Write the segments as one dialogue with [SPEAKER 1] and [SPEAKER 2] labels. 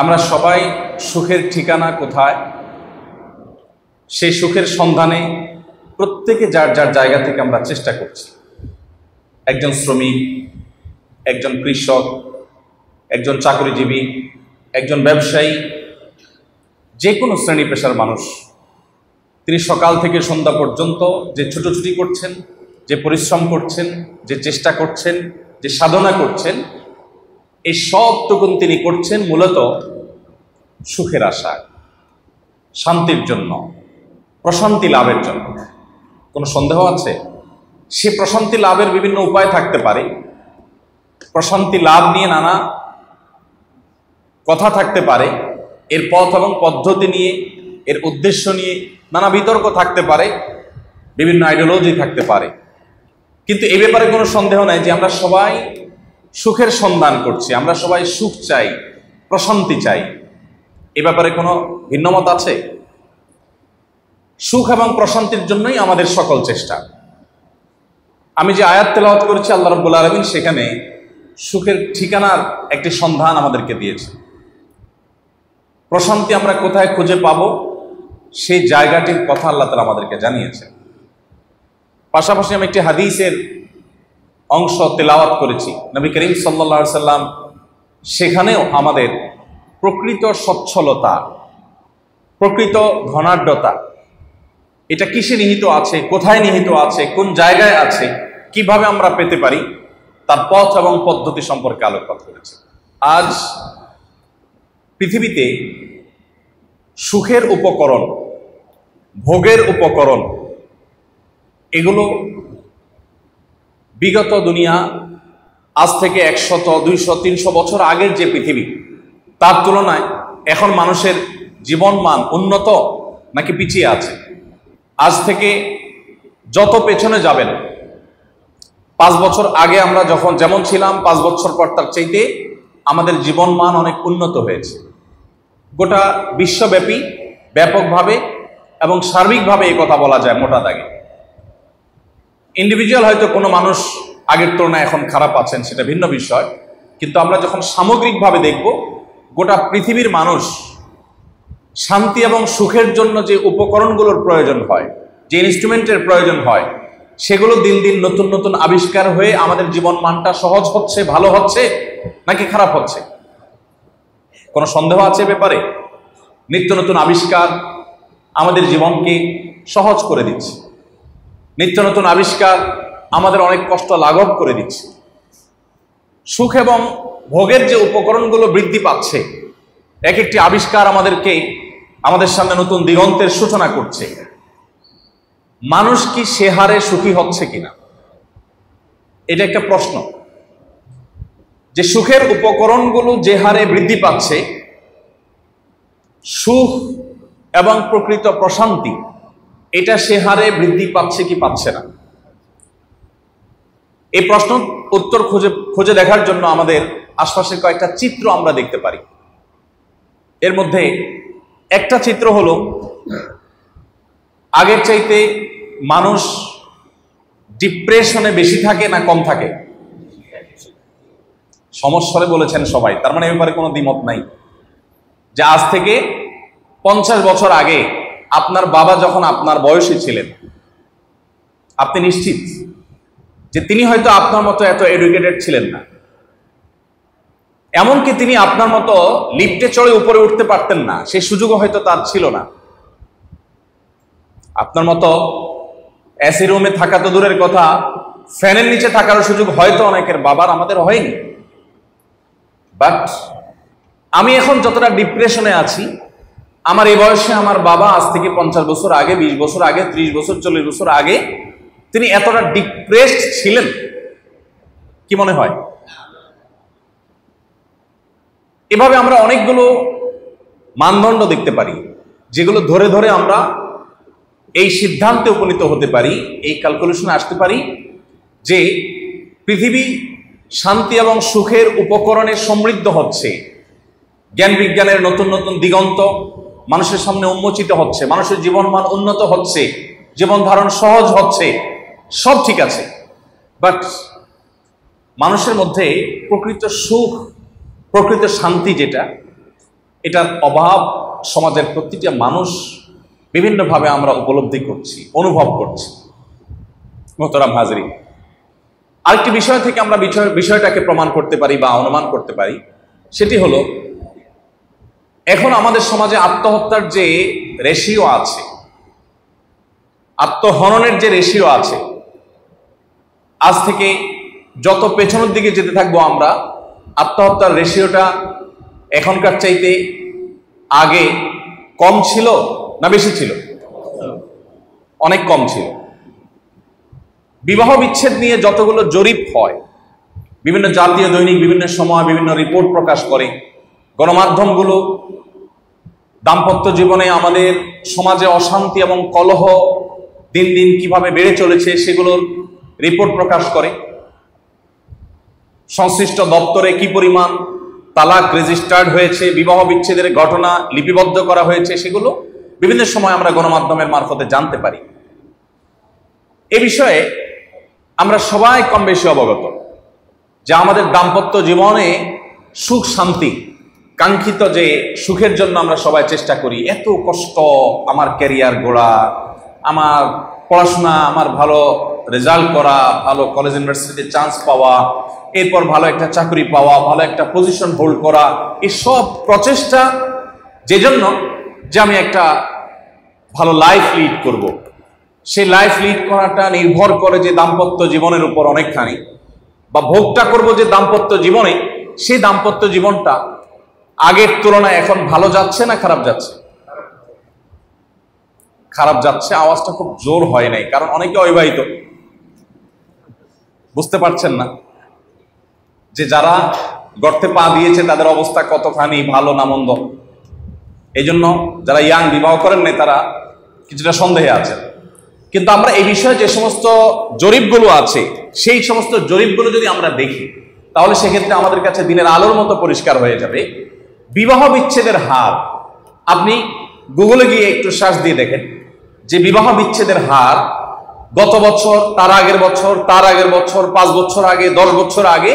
[SPEAKER 1] আমরা সবাই সুখের ঠিকানা কোথায়, সেই সুখের সন্ধানে প্রত্যেকে যার যার জায়গা থেকে আমরা চেষ্টা করছি। একজন শ্রমিক, একজন কৃষক, একজন চাকরিজীবী, একজন ব্যবসায়ী, যে কোনো শ্রেণী পেশার মানুষ, তিনি সকাল থেকে সন্ধ্যা পর্যন্ত যে ছুটোছুটি করছেন, যে পরিশ্রম করছেন, যে চেষ্টা করছেন, যে সাধনা করছেন, এই সবটুকুন তিনি করছেন মূলত সুখের আশায়, শান্তির জন্য, প্রশান্তি লাভের জন্য। কোনো সন্দেহ আছে? সে প্রশান্তি লাভের বিভিন্ন উপায় থাকতে পারে। প্রশান্তি লাভ নিয়ে নানা কথা থাকতে পারে, এর পথ এবং পদ্ধতি নিয়ে, এর উদ্দেশ্য নিয়ে নানা বিতর্ক থাকতে পারে, বিভিন্ন আইডিওলজি থাকতে পারে। কিন্তু এই ব্যাপারে কোনো সন্দেহ নাই যে আমরা সবাই সুখের সন্ধান করছি, আমরা সবাই সুখ চাই, প্রশান্তি চাই। এ ব্যাপারে কোনো ভিন্নমত আছে? সুখ এবং প্রশান্তির জন্যই আমাদের সকল চেষ্টা। আমি যে আয়াত তেলাওয়াত করেছি, আল্লাহ রাব্বুল আলামিন সেখানে সুখের ঠিকানার একটি সন্ধান আমাদেরকে দিয়েছে। প্রশান্তি আমরা কোথায় খুঁজে পাবো, সেই জায়গাটির কথা আল্লাহ তাআলা আমাদেরকে জানিয়েছে। পাশাপাশি আমি একটি হাদিসের অংশ তেলাওয়াত করেছি। নবী করিম সাল্লাল্লাহু আলাইহি সাল্লাম সেখানেও আমাদের প্রকৃত সচ্ছলতা, প্রকৃত ধনাঢ্যতা, এটা কিসে নিহিত আছে, কোথায় নিহিত আছে, কোন জায়গায় আছে, কিভাবে আমরা পেতে পারি, তার পথ এবং পদ্ধতি সম্পর্কে আলোকপাত করেছে। আজ পৃথিবীতে সুখের উপকরণ, ভোগের উপকরণ, এগুলো বিগত দুনিয়া, আজ থেকে 100, 200, 300 বছর আগের যে পৃথিবী, তার তুলনায় এখন মানুষের জীবনমান উন্নত নাকি পিছিয়ে আছে? আজ থেকে যত পেছনে যাবেন, 5 বছর আগে আমরা যেমন ছিলাম, 5 বছর পর তার চাইতে আমাদের জীবনমান অনেক উন্নত হয়েছে। গোটা বিশ্বব্যাপী ব্যাপকভাবে এবং সার্বিকভাবে এই কথা বলা যায় মোটা দাগে। ইন্ডিভিজুয়াল হয়তো কোনো মানুষ আগের তুলনায় এখন খারাপ আছেন, সেটা ভিন্ন বিষয়। কিন্তু আমরা যখন সামগ্রিকভাবে দেখব, গোটা পৃথিবীর মানুষ শান্তি এবং সুখের জন্য যে উপকরণগুলোর প্রয়োজন হয়, যে ইনস্ট্রুমেন্টের প্রয়োজন হয়, সেগুলো দিন দিন নতুন নতুন আবিষ্কার হয়ে আমাদের জীবন মানটা সহজ হচ্ছে, ভালো হচ্ছে নাকি খারাপ হচ্ছে? কোনো সন্দেহ আছে ব্যাপারে? নিত্য নতুন আবিষ্কার আমাদের জীবনকে সহজ করে দিচ্ছে, নিত্য নতুন আবিষ্কার আমাদের অনেক কষ্ট লাঘব করে দিচ্ছে। সুখ এবং ভোগের যে উপকরণগুলো বৃদ্ধি পাচ্ছে, এক একটি আবিষ্কার আমাদের সামনে নতুন দিগন্তের সূচনা করছে। মানুষ কি সে হারে সুখী হচ্ছে কিনা, এটা একটা প্রশ্ন। যে সুখের উপকরণগুলো যে হারে বৃদ্ধি পাচ্ছে, সুখ এবং প্রকৃত প্রশান্তি এটা সে হারে বৃদ্ধি পাচ্ছে কি পাচ্ছে না, এই প্রশ্ন উত্তর খুঁজে দেখার জন্য আমাদের আশপাশের কয়েকটা চিত্র আমরা দেখতে পারি। এর মধ্যে একটা চিত্র হলো, আগের চাইতে মানুষ ডিপ্রেশনে বেশি থাকে না কম থাকে? সমস্যারে বলেছেন সবাই, তার মানে এ ব্যাপারে কোনো দ্বিমত নাই যে আজ থেকে 50 বছর আগে আপনার বাবা যখন আপনার বয়সী ছিলেন, আপনি নিশ্চিত যে তিনি হয়তো আপনার মতো এত এডুকেটেড ছিলেন না। এমনকি তিনি আপনার মতো লিফটে চড়ে উপরে উঠতে পারতেন না, সেই সুযোগও হয়তো তার ছিল না। আপনার মতো এসি রুমে থাকা তো দূরের কথা, ফ্যানের নিচে থাকার সুযোগ হয়তো অনেকের বাবার, আমাদের হয়নি। বাট আমি এখন যতটা ডিপ্রেশনে আছি, আমার এই বয়সে আমার বাবা আজ থেকে 50 বছর আগে, 20 বছর আগে, 30 বছর, 40 বছর আগে তিনি এতটা ডিপ্রেসড ছিলেন, কি মনে হয়? এভাবে আমরা অনেকগুলো মানদণ্ড দেখতে পারি, যেগুলো ধরে ধরে আমরা এই সিদ্ধান্তে উপনীত হতে পারি, এই ক্যালকুলেশনে আসতে পারি যে পৃথিবী শান্তি এবং সুখের উপকরণে সমৃদ্ধ হচ্ছে, জ্ঞান বিজ্ঞানের নতুন নতুন দিগন্ত মানুষের সামনে উন্মোচিত হচ্ছে, মানুষের জীবনমান উন্নত হচ্ছে, জীবন ধারণ সহজ হচ্ছে, সব ঠিক আছে। বাট মানুষের মধ্যে প্রকৃত সুখ, প্রকৃত শান্তি যেটা, এটার অভাব সমাজের প্রতিটা মানুষ বিভিন্নভাবে আমরা উপলব্ধি করছি, অনুভব করছি। মোহতারাম হাজরিন, আরেকটি বিষয় থেকে আমরা বিষয়টাকে প্রমাণ করতে পারি বা অনুমান করতে পারি, সেটি হলো এখন আমাদের সমাজে আত্মহত্যার যে রেশিও আছে, আত্মহননের যে রেশিও আছে, আজ থেকে যত পেছনের দিকে যেতে থাকবো আমরা, আত্মহত্যার রেশিওটা এখনকার চাইতে আগে কম ছিল না বেশি ছিল? অনেক কম ছিল। বিবাহ বিচ্ছেদ নিয়ে যতগুলো জরিপ হয়, বিভিন্ন জাতীয় দৈনিক বিভিন্ন সময় বিভিন্ন রিপোর্ট প্রকাশ করে, গণমাধ্যমগুলো দাম্পত্য জীবনে আমাদের সমাজে অশান্তি এবং কলহ দিন দিন কিভাবে বেড়ে চলেছে সেগুলোর রিপোর্ট প্রকাশ করে, সংশ্লিষ্ট দপ্তরে কি পরিমাণ তালাক রেজিস্টার্ড হয়েছে, বিবাহ বিচ্ছেদের ঘটনা লিপিবদ্ধ করা হয়েছে, সেগুলো বিভিন্ন সময় আমরা গণমাধ্যমের মারফতে জানতে পারি। এ বিষয়ে আমরা সবাই কম বেশি অবগত যে আমাদের দাম্পত্য জীবনে সুখ শান্তি, কাঙ্ক্ষিত যে সুখের জন্য আমরা সবাই চেষ্টা করি, এত কষ্ট, আমার ক্যারিয়ার গড়া, আমার পড়াশোনা, আমার ভালো রেজাল্ট করা, ভালো কলেজ ইউনিভার্সিটিতে চান্স পাওয়া, এরপর ভালো একটা চাকরি পাওয়া, ভালো একটা পজিশন হোল্ড করা, এসব প্রচেষ্টা যে জন্য যে আমি একটা ভালো লাইফ লিড করব, সেই লাইফ লিড করাটা নির্ভর করে যে দাম্পত্য জীবনের উপর অনেকখানি, বা ভোগটা করব যে দাম্পত্য জীবনে, সেই দাম্পত্য জীবনটা আগের তুলনায় এখন ভালো যাচ্ছে না খারাপ যাচ্ছে? খারাপ যাচ্ছে। আওয়াজটা খুব জোর হয় নাই, কারণ অনেকে অবিবাহিত, বুঝতে পারছেন না যে যারা গর্তে পা দিয়েছে তাদের অবস্থা কতখানি ভালো না মন্দ। এই জন্য যারা ইয়াং বিবাহ করেন নাই তারা কিছুটা সন্দেহে আছে। কিন্তু আমরা এই বিষয়ে যে সমস্ত জরিপগুলো আছে, সেই সমস্ত জরিপগুলো যদি আমরা দেখি, তাহলে সেক্ষেত্রে আমাদের কাছে দিনের আলোর মতো পরিষ্কার হয়ে যাবে বিবাহ বিচ্ছেদের হার। আপনি গুগলে গিয়ে একটু সার্চ দিয়ে দেখেন যে বিবাহ বিচ্ছেদের হার গত বছর, তার আগের বছর, তার আগের বছর, 5 বছর আগে, 10 বছর আগে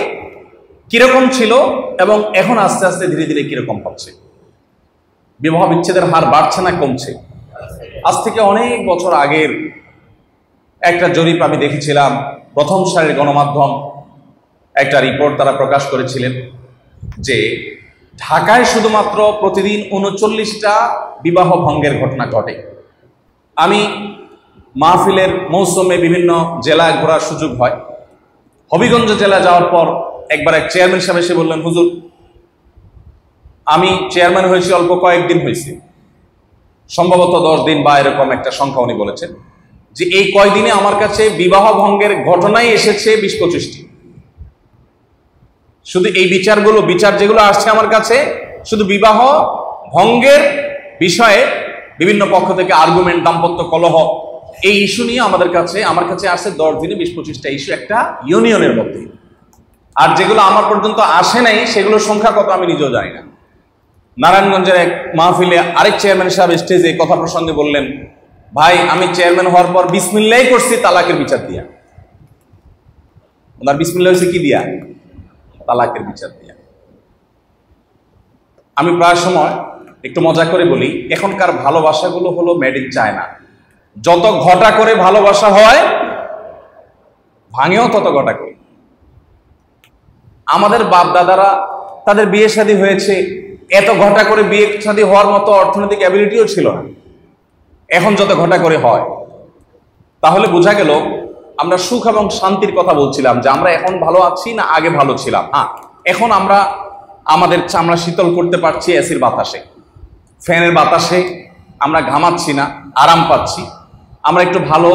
[SPEAKER 1] কিরকম ছিল এবং এখন আস্তে আস্তে ধীরে ধীরে কিরকম হচ্ছে। বিবাহ বিচ্ছেদের হার বাড়ছে না কমছে? আজ থেকে অনেক বছর আগের একটা জরিপ আমি দেখেছিলাম, প্রথম সারির গণমাধ্যম একটা রিপোর্ট তারা প্রকাশ করেছিলেন যে ঢাকায় শুধুমাত্র প্রতিদিন 39টা বিবাহ ভঙ্গের ঘটনা ঘটে। আমি মাহফিলের মৌসুমে বিভিন্ন জেলায় ঘোরার সুযোগ হয়। হবিগঞ্জ জেলা যাওয়ার পর একবার এক চেয়ারম্যান সাহেব এসে বললেন, হুজুর আমি চেয়ারম্যান হয়েছি অল্প কয়েকদিন হয়েছে, সম্ভবত 10 দিন বা এরকম একটা সংখ্যা উনি বলেছেন, যে এই কয়দিনে আমার কাছে বিবাহ ভঙ্গের ঘটনাই এসেছে 20-25টি। শুধু এই বিচার যেগুলো আসছে আমার কাছে, শুধু বিবাহ ভঙ্গের বিষয়ে বিভিন্ন পক্ষ থেকে আর্গুমেন্ট, দাম্পত্য কলহ, এই ইস্যু নিয়ে আমার কাছে আসছে 10 দিনে 20-25টা ইস্যু একটা ইউনিয়নের মধ্যে। আর যেগুলো আমার পর্যন্ত আসে নাই সেগুলোর সংখ্যা কত আমি নিজেও জানি না। নারায়ণগঞ্জের এক মাহফিলে আরেক চেয়ারম্যান সাহেব স্টেজে কথা প্রসঙ্গে বললেন, ভাই আমি চেয়ারম্যান হওয়ার পর বিসমিল্লাহ করছি তালাকের বিচার দিয়া। ওনার বিসমিল্লাহ হয়েছে কি দিয়া? তালাকের বিচার দিয়া। আমি প্রায় সময় একটু মজা করে বলি, এখনকার ভালোবাসাগুলো হলো মেড ইন চায়না। যত ঘটা করে ভালোবাসা হয়, ভাঙেও তত ঘটা করে। আমাদের বাপ দাদারা তাদের বিয়ে শাদী হয়েছে, এত ঘটা করে বিয়ে শাদী হওয়ার মতো অর্থনৈতিক অ্যাবিলিটিও ছিল না। এখন যত ঘটা করে হয়, তাহলে বোঝা গেল আমরা সুখ এবং শান্তির কথা বলছিলাম যে আমরা এখন ভালো আছি না আগে ভালো ছিলাম। হ্যাঁ, এখন আমরা আমাদের চামড়া শীতল করতে পারছি এসির বাতাসে, ফ্যানের বাতাসে, আমরা ঘামাচ্ছি না, আরাম পাচ্ছি, আমরা একটু ভালো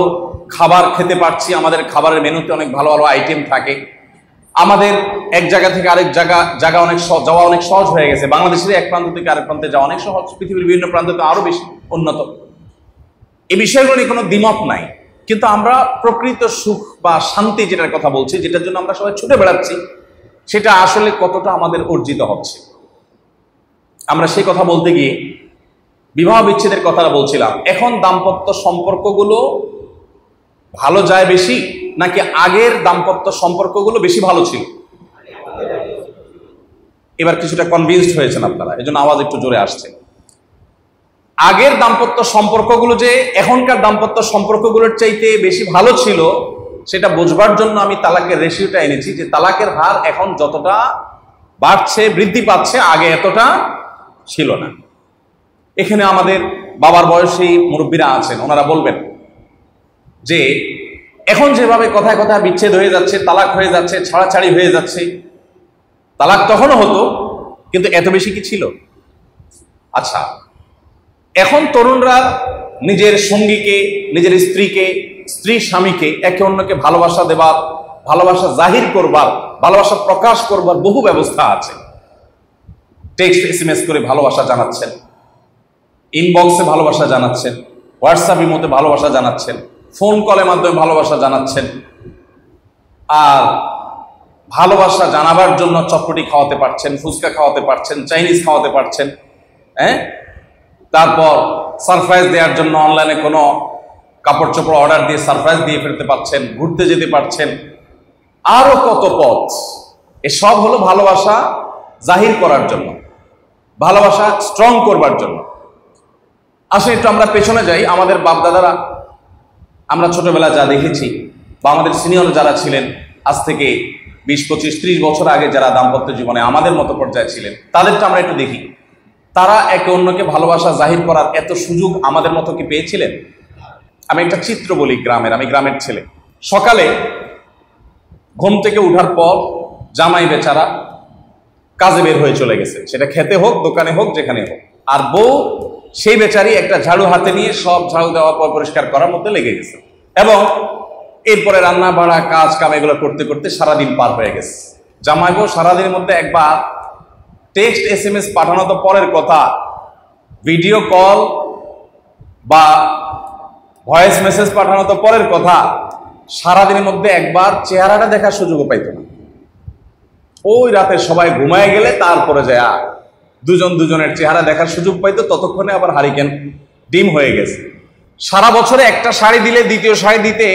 [SPEAKER 1] খাবার খেতে পারছি, আমাদের খাবারের মেনুতে অনেক ভালো ভালো আইটেম থাকে, আমাদের এক জায়গা থেকে আরেক জায়গা যাওয়া অনেক সহজ হয়ে গেছে। বাংলাদেশের এক প্রান্ত থেকে আরেক প্রান্তে যাওয়া অনেক সহজ, পৃথিবীর বিভিন্ন প্রান্তে তো আরো বেশি উন্নত। এই বিষয়গুলো নিয়ে কোনো দ্বিমত নাই। কিন্তু আমরা প্রকৃত সুখ বা শান্তি যেটার কথা বলছি, যেটার জন্য আমরা সবাই ছুটে বেড়াচ্ছি, সেটা আসলে কতটা আমাদের অর্জিত হচ্ছে। আমরা সেই কথা বলতে গিয়ে বিবাহ বিচ্ছেদের কথাটা বলছিলাম। এখন দাম্পত্য সম্পর্কগুলো ভালো যায় বেশি, নাকি আগের দাম্পত্য সম্পর্কগুলো বেশি ভালো ছিল? এবার কিছুটা কনভিন্সড হয়েছেন আপনারা, এই জন্য আওয়াজ একটু জোরে আসছে। আগের দাম্পত্য সম্পর্কগুলো যে এখনকার দাম্পত্য সম্পর্কগুলোর চাইতে বেশি ভালো ছিল, সেটা বোঝবার জন্য আমি তালাকের রেশিওটা এনেছি, যে তালাকের হার এখন যতটা বাড়ছে, বৃদ্ধি পাচ্ছে, আগে এতটা ছিল না। এখানে আমাদের বাবার বয়সী মুরব্বীরা আছেন, ওনারা বলবেন যে এখন যেভাবে কথায় কথায় বিচ্ছেদ হয়ে যাচ্ছে, তালাক হয়ে যাচ্ছে, ছাড়াছাড়ি হয়ে যাচ্ছে, তালাক তখনও হতো, কিন্তু এত বেশি কি ছিল? আচ্ছা, এখন তরুণরা নিজের সঙ্গীকে, নিজের স্ত্রীকে, স্ত্রী স্বামীকে একে অন্যকে ভালোবাসা দেবার, ভালোবাসা জাহির করবার, ভালোবাসা প্রকাশ করবার বহু ব্যবস্থা আছে। টেক্সট SMS করে ভালোবাসা জানাচ্ছেন, ইনবক্সে ভালোবাসা জানাচ্ছেন, হোয়াটসঅ্যাপ ইমোতে ভালোবাসা জানাচ্ছেন, ফোন কলের মাধ্যমে ভালোবাসা জানাচ্ছেন। আর ভালোবাসা জানাবার জন্য চটপটি খাওয়াতে পারছেন, ফুচকা খাওয়াতে পারছেন, চাইনিজ খাওয়াতে পারছেন, তারপর সারপ্রাইজ দেওয়ার জন্য অনলাইনে কোনো কাপড় চোপড় অর্ডার দিয়ে সারপ্রাইজ দিয়ে ফেলতে পারছেন, ঘুরতে যেতে পারছেন, আরো কত পথ। এসব হলো ভালোবাসা জাহির করার জন্য, ভালোবাসা স্ট্রং করবার জন্য। আসলে একটু আমরা পেছনে যাই, আমাদের বাপদাদারা, আমরা ছোটবেলা যা দেখেছি, বা আমাদের সিনিয়র যারা ছিলেন আজ থেকে 20, 25, 30 বছর আগে যারা দাম্পত্য জীবনে আমাদের মতো পর্যায়ে ছিলেন, তাদেরটা আমরা একটু দেখি। তারা একে অন্যকে ভালোবাসা জাহির করার এত সুযোগ আমাদের মতো কি পেয়েছিলেন? আমি একটা চিত্র বলি গ্রামের, আমি গ্রামের ছেলে। সকালে ঘুম থেকে উঠার পর জামাই বেচারা কাজে বের হয়ে চলে গেছে, সেটা খেতে হোক, দোকানে হোক, যেখানে হোক। আর বউ সেই বেচারি একটা ঝাড়ু হাতে নিয়ে সব ঝাড়ু দেওয়া পরিষ্কার করার মধ্যে লেগে গেছে, এবং এরপরে রান্না বাড়া কাজ কাম এগুলো করতে করতে সারাদিন পার হয়ে গেছে। জামাই বউ সারাদিনের মধ্যে একবার টেক্সট SMS পাঠানো তো পরের কথা, ভিডিও কল বা ভয়েস মেসেজ পাঠানো তো পরের কথা, সারাদিনের মধ্যে একবার চেহারাটা দেখার সুযোগও পাইত না। ওই রাতে সবাই ঘুমায় গেলে তারপরে যায় দুজন দুজনের চেহারা দেখার সুযোগ পাইতো, ততক্ষণে আবার হারিকেন ডিম হয়ে গেছে। সারা বছরে একটা শাড়ি দিলে দ্বিতীয় শাড়ি দিতে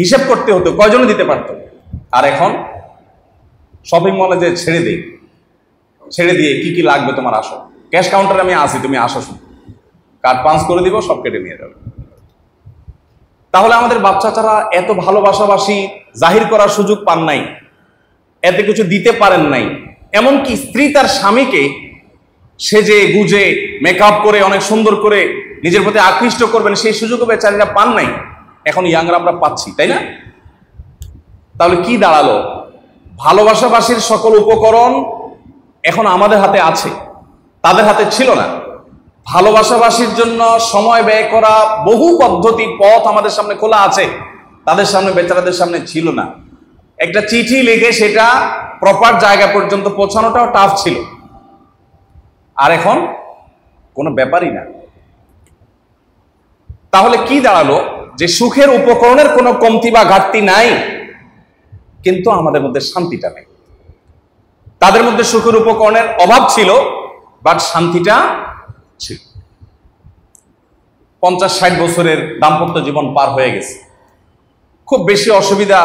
[SPEAKER 1] হিসেব করতে হতো কয়জনে দিতে পারতো। আর এখন শপিং মলে যে ছেড়ে দেই, ছেড়ে দিয়ে কি কি লাগবে তোমার আসো, ক্যাশ কাউন্টারে আমি আসি, তুমি আসো, শুধু কার্ড পাঞ্চ করে দিব, সব কেটে নিয়ে যাবে। তাহলে আমাদের বাচ্চারা এত ভালোবাসাবাসি জাহির করার সুযোগ পান নাই, এত কিছু দিতে পারেন নাই। এমনকি স্ত্রী তার স্বামীকে সেজে গুজে মেকআপ করে অনেক সুন্দর করে নিজের প্রতি আকৃষ্ট করবেন, সেই সুযোগও বেচারীরা পান নাই। এখন ইয়াংরা আমরা পাচ্ছি, তাই না? তাহলে কি দাঁড়ালো? ভালোবাসাবাসীর সকল উপকরণ এখন আমাদের হাতে আছে, তাদের হাতে ছিল না। ভালোবাসাবাসীর জন্য সময় ব্যয় করা বহু পদ্ধতি, পথ আমাদের সামনে খোলা আছে, তাদের সামনে, বেচারাদের সামনে ছিল না। একটা চিঠি লিখে সেটা প্রপার জায়গা পর্যন্ত পৌঁছানোটাও টাফ ছিল। আর এখন কোনো ব্যাপারই না। তাহলে কি দাঁড়ালো? যে সুখের উপকরণের কোনো কমতি বা ঘাটতি নাই, কিন্তু আমাদের মধ্যে শান্তিটা নেই। তাদের মধ্যে সুখের উপকরণের অভাব ছিল, বাট শান্তিটা ছিল। 50-60 বছরের দাম্পত্য জীবন পার হয়ে গেছে, খুব বেশি অসুবিধা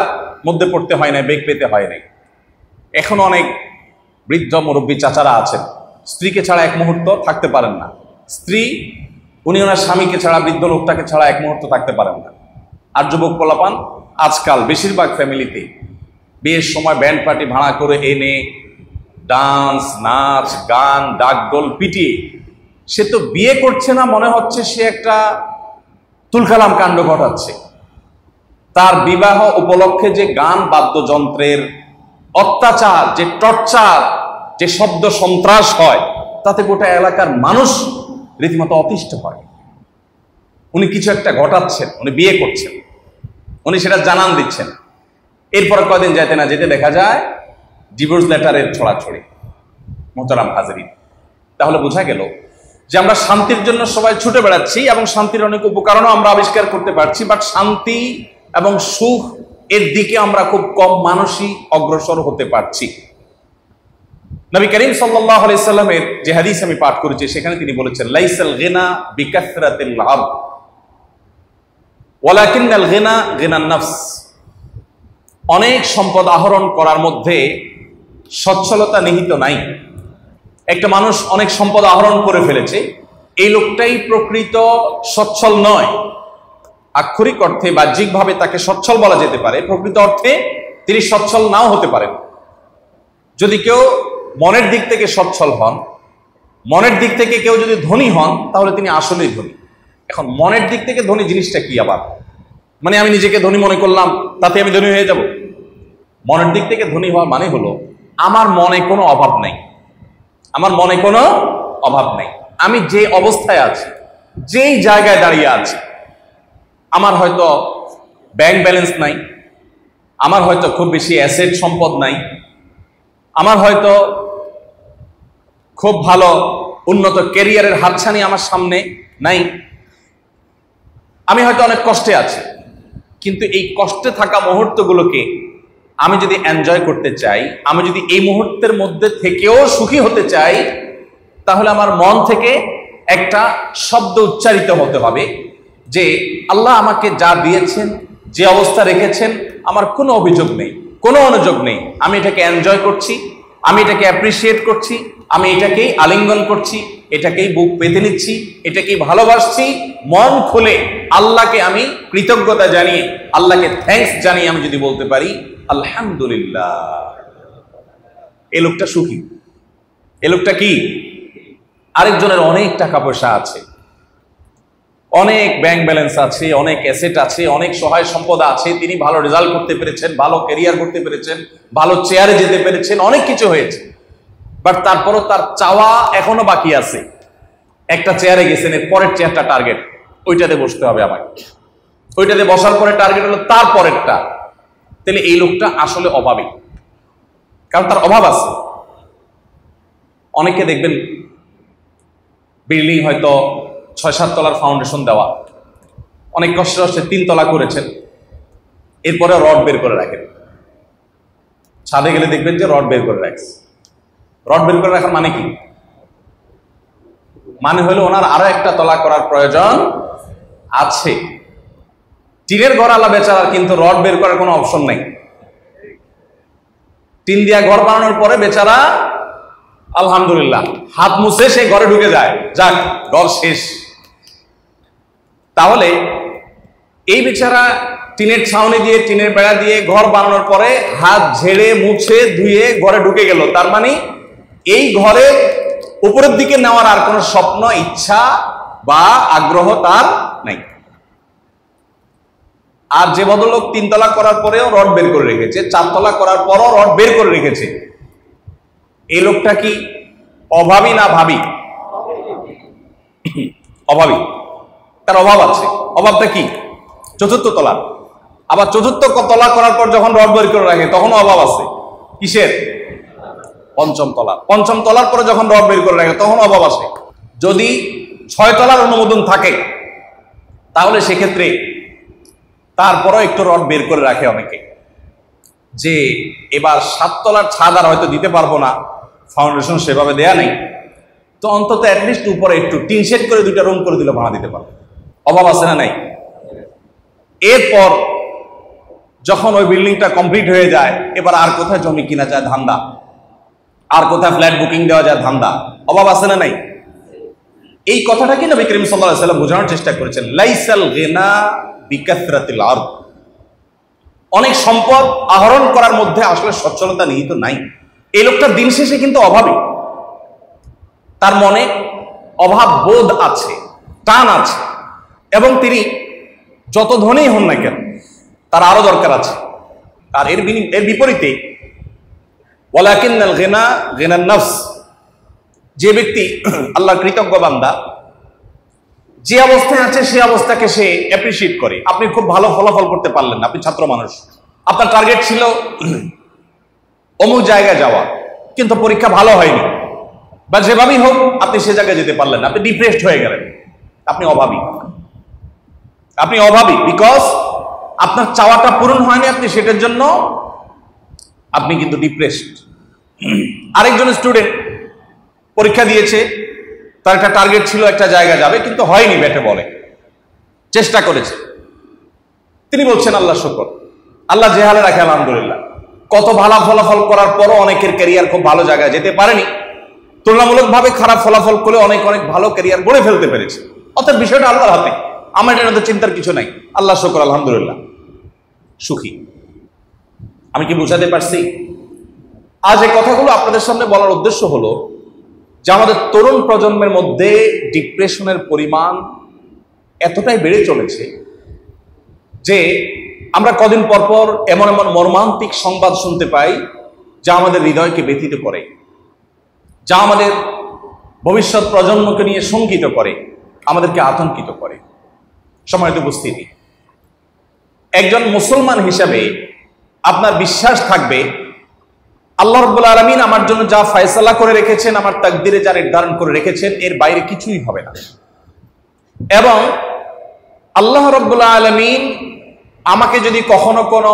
[SPEAKER 1] মধ্যে পড়তে হয় নাই, বেগ পেতে হয় নাই। এখন অনেক বৃদ্ধ মুরব্বী চাচারা আছেন, স্ত্রীকে ছাড়া এক মুহূর্ত থাকতে পারেন না। স্ত্রী উনি ওনার স্বামীকে ছাড়া, বৃদ্ধ লোকটাকে ছাড়া এক মুহূর্ত থাকতে পারেন না। আর যুবক পোলাপান আজকাল বেশিরভাগ ফ্যামিলিতে বিয়ের সময় ব্যান্ড পার্টি ভাড়া করে এনে ডান্স, নাচ, গান, ডাকডোল পিটিয়ে, সে তো বিয়ে করছে না, মনে হচ্ছে সে একটা তুলকালাম কাণ্ড ঘটাচ্ছে। তার বিবাহ উপলক্ষে যে গান বাদ্যযন্ত্রের অত্যাচার, যে টর্চার, যে শব্দ সন্ত্রাস হয়, তাতে গোটা এলাকার মানুষ রীতিমতো অতিষ্ঠ হয়। উনি কিছু একটা ঘটাচ্ছেন, উনি বিয়ে করছেন, উনি সেটা জানান দিচ্ছেন। এরপরে কয়দিন যেতে না যেতে দেখা যায় ডিভোর্স লেটারের ছড়াছড়ি। মোহতারাম হাজরিন, তাহলে বোঝা গেল যে আমরা শান্তির জন্য সবাই ছুটে বেড়াচ্ছি এবং শান্তির অনেক উপকরণও আমরা আবিষ্কার করতে পারছি, বাট শান্তি এবং সুখ এর দিকে আমরা খুব কম মানুষই অগ্রসর হতে পারছি। নবী করিম সাল্লাল্লাহু আলাইহি সাল্লামের যে হাদিস আমি পাঠ করেছি, সেখানে তিনি বলেছেন, লাইসাল গিনা বিকাসরাতিল আব ওয়ালাকিন্নাল গিনা গিনান নফস। অনেক সম্পদ আহরণ করার মধ্যে সচ্ছলতা নিহিত নাই, একটা মানুষ অনেক সম্পদ আহরণ করে ফেলেছে, এই লোকটাই প্রকৃত সচ্ছল নয়। আক্ষরিক অর্থে বাহ্যিকভাবে তাকে সচ্ছল বলা যেতে পারে, প্রকৃত অর্থে তিনি সচ্ছল নাও হতে পারেন। যদি কেউ মনের দিক থেকে সচ্ছল হন, মনের দিক থেকে কেউ যদি ধনী হন, তাহলে তিনি আসলেই ধনী। এখন মনের দিক থেকে ধনী জিনিসটা কি আবার? মানে আমি নিজেকে ধনী মনে করলাম, তাতে আমি ধনী হয়ে যাব? মনের দিক থেকে ধনী হওয়া মানে হলো আমার মনে কোনো অভাব নাই, আমার মনে কোনো অভাব নেই। আমি যে অবস্থায় আছি, যেই জায়গায় দাঁড়িয়ে আছি, আমার হয়তো ব্যাংক ব্যালেন্স নাই, আমার হয়তো খুব বেশি অ্যাসেট সম্পদ নাই, আমার হয়তো খুব ভালো উন্নত ক্যারিয়ারের হাতছানি আমার সামনে নাই, আমি হয়তো অনেক কষ্টে আছি, কিন্তু এই কষ্টে থাকা মুহূর্তগুলোকে আমি যদি এনজয় করতে চাই, আমি যদি এই মুহূর্তের মধ্যে থেকেও সুখী হতে চাই, তাহলে আমার মন থেকে একটা শব্দ উচ্চারিত হতে হবে যে আল্লাহ আমাকে যা দিয়েছেন, যে অবস্থা রেখেছেন, আমার কোনো অভিযোগ নেই, কোনো অনুযোগ নেই। আমি এটাকে এনজয় করছি, আমি এটাকে অ্যাপ্রিসিয়েট করছি, আমি এটাকেই আলিঙ্গন করছি, এটাকেই বুক পেতে নিচ্ছি, এটাকেই ভালোবাসছি। মন খুলে আল্লাহকে আমি কৃতজ্ঞতা জানিয়ে, আল্লাহকে থ্যাঙ্কস জানিয়ে আমি যদি বলতে পারি আলহামদুলিল্লাহ, এই লোকটা সুখী। এই লোকটা কি? আরেকজনের অনেক টাকা পয়সা আছে, অনেক ব্যাংক ব্যালেন্স আছে, অনেক অ্যাসেট আছে, অনেক সহায় সম্পদ আছে, তিনি ভালো রেজাল্ট করতে পেরেছেন, ভালো ক্যারিয়ার করতে পেরেছেন, ভালো চেয়ারে যেতে পেরেছেন, অনেক কিছু হয়েছে। বাট তারপরও তার চাওয়া এখনো বাকি আছে। একটা চেয়ারে গেছেন, এর পরের চেয়ারটা টার্গেট, ওইটাতে বসতে হবে আমাকে, ওইটাতে বসার পরে টার্গেট হলো তার পরেরটা। তাহলে এই লোকটা আসলে অভাবী, কারণ তার অভাব আছে। অনেকে দেখবেন বিল্ডিং হয়তো 6-7 তলার ফাউন্ডেশন দেওয়া, অনেক কষ্ট হচ্ছে 3 তলা করেছেন, এরপরে রড বের করে রাখেন। ছাদে গেলে দেখবেন যে রড বের করে রাখছে। রড বের করে রাখার মানে কি? মানে হলো ওনার আরো একটা তলা করার প্রয়োজন আছে। টিনের ঘর আলা বেচারার কিন্তু রড বের করার কোনো অপশন নেই। টিন দিয়া ঘর বানানোর পরে বেচারা আলহামদুলিল্লাহ হাত মুছে সে ঘরে ঢুকে যায়, যাক ঘর শেষ। তাহলে এই বেচারা টিনের ছাউনি দিয়ে, টিনের বেড়া দিয়ে ঘর বানানোর পরে হাত ঝেড়ে মুছে ধুয়ে ঘরে ঢুকে গেল, তার মানে এই ঘরে উপরের দিকে নেওয়ার আর কোনো স্বপ্ন, ইচ্ছা বা আগ্রহ তার নাই। আর যে ভদ্রলোক 3 তলা করার পরেও রড বের করে রেখেছে, 4 তলা করার পরও রড বের করে রেখেছে, এই লোকটা কি অভাবী না ভাবী? অভাবী, তার অভাব আছে। অভাবটা কি? 4র্থ তলা। আবার 4র্থ তলা করার পর যখন রড বের করে রাখে তখনও অভাব আছে। কিসের? 5ম তলা। 5ম তলার পরে যখন রড বের করে রাখে তখন অভাব আছে। যদি 6 তলার অনুমোদন থাকে তাহলে সেক্ষেত্রে তারপরও একটু রড বের করে রাখে অনেকে, যে এবার 7 তলার ছাদ আর হয়তো দিতে পারবো না, ফাউন্ডেশন সেভাবে দেয়া নেই, তো অন্তত অ্যাটলিস্ট উপরে একটু টিন শেড করে 2টা রুম করে দিলে ভাড়া দিতে পারবো। অভাব আছে না নাই? এরপর যখন ওই বিল্ডিংটা কমপ্লিট হয়ে যায়, এবার আর কোথায় জমি কিনা যায় ধান্দা, আর কোথায় ফ্ল্যাট বুকিং দেওয়া যায় ধান্দা। অভাব আছে না নাই? এই কথাটা কি নবী করিম সাল্লাল্লাহু আলাইহি ওয়াসাল্লাম বোঝানোর চেষ্টা করেছেন। লাইসাল গিনা বিকাসরাতিল আরদ, অনেক সম্পদ আহরণ করার মধ্যে আসলে সচ্ছলতা নিহিত নাই। এই লোকটার দিন শেষে কিন্তু অভাবী, তার মনে অভাব বোধ আছে, টান আছে, এবং তিনি যত ধনী হন না কেন তার আরো দরকার আছে। আর এর বিপরীতে ওয়ালাকিন্নাল গিনা গিনান নফস, যে ব্যক্তি আল্লাহর কৃতজ্ঞ বান্দা, যে অবস্থায় আছে সে অবস্থাকে সে অ্যাপ্রিসিয়েট করে। আপনি খুব ভালো ফলাফল করতে পারলেন না, আপনি ছাত্র মানুষ, আপনার টার্গেট ছিল অমুক জায়গায় যাওয়া, কিন্তু পরীক্ষা ভালো হয়নি, বা যেভাবেই হোক আপনি সে জায়গায় যেতে পারলেন না, আপনি ডিপ্রেসড হয়ে গেলেন। আপনি অভাবী, আপনি অভাবী, বিকজ আপনার চাওয়াটা পূরণ হয়নি, আপনি সেটার জন্য আপনি কিন্তু ডিপ্রেসড। আরেকজন স্টুডেন্ট পরীক্ষা দিয়েছে, তার একটা টার্গেট ছিল একটা জায়গা যাবে, কিন্তু হয়নি, ব্যাটে বলে চেষ্টা করেছে। তিনি বলছেন আল্লাহ শুকর, আল্লাহ যে হালে রাখে আলহামদুলিল্লাহ। কত ভালো ফলাফল করার পরও অনেকের ক্যারিয়ার খুব ভালো জায়গায় যেতে পারেনি, তুলনামূলকভাবে খারাপ ফলাফল করে অনেক অনেক ভালো ক্যারিয়ার গড়ে ফেলতে পেরেছে। অর্থাৎ বিষয়টা আল্লাহর হাতে, আমার এটা চিন্তার কিছু নাই। আল্লাহ শুকর, আলহামদুলিল্লাহ, সুখী। আমি কি বুঝাতে পারছি? আজ এই কথাগুলো আপনাদের সামনে বলার উদ্দেশ্য হলো যে আমাদের তরুণ প্রজন্মের মধ্যে ডিপ্রেশনের পরিমাণ এতটাই বেড়ে চলেছে যে আমরা কদিন পর পর এমন এমন মর্মান্তিক সংবাদ শুনতে পাই যা আমাদের হৃদয়কে ব্যথিত করে, যা আমাদের ভবিষ্যৎ প্রজন্মকে নিয়ে শঙ্কিত করে, আমাদেরকে আতঙ্কিত করে। সম্মানিত উপস্থিতি, একজন মুসলমান হিসাবে আপনার বিশ্বাস থাকবে আল্লাহ রাব্বুল আলামিন আমার জন্য যা ফয়সালা করে রেখেছেন, আমার তাকদিরে যা নির্ধারণ করে রেখেছেন, এর বাইরে কিছুই হবে না। এবং আল্লাহ রাব্বুল আলামিন আমাকে যদি কখনো কোনো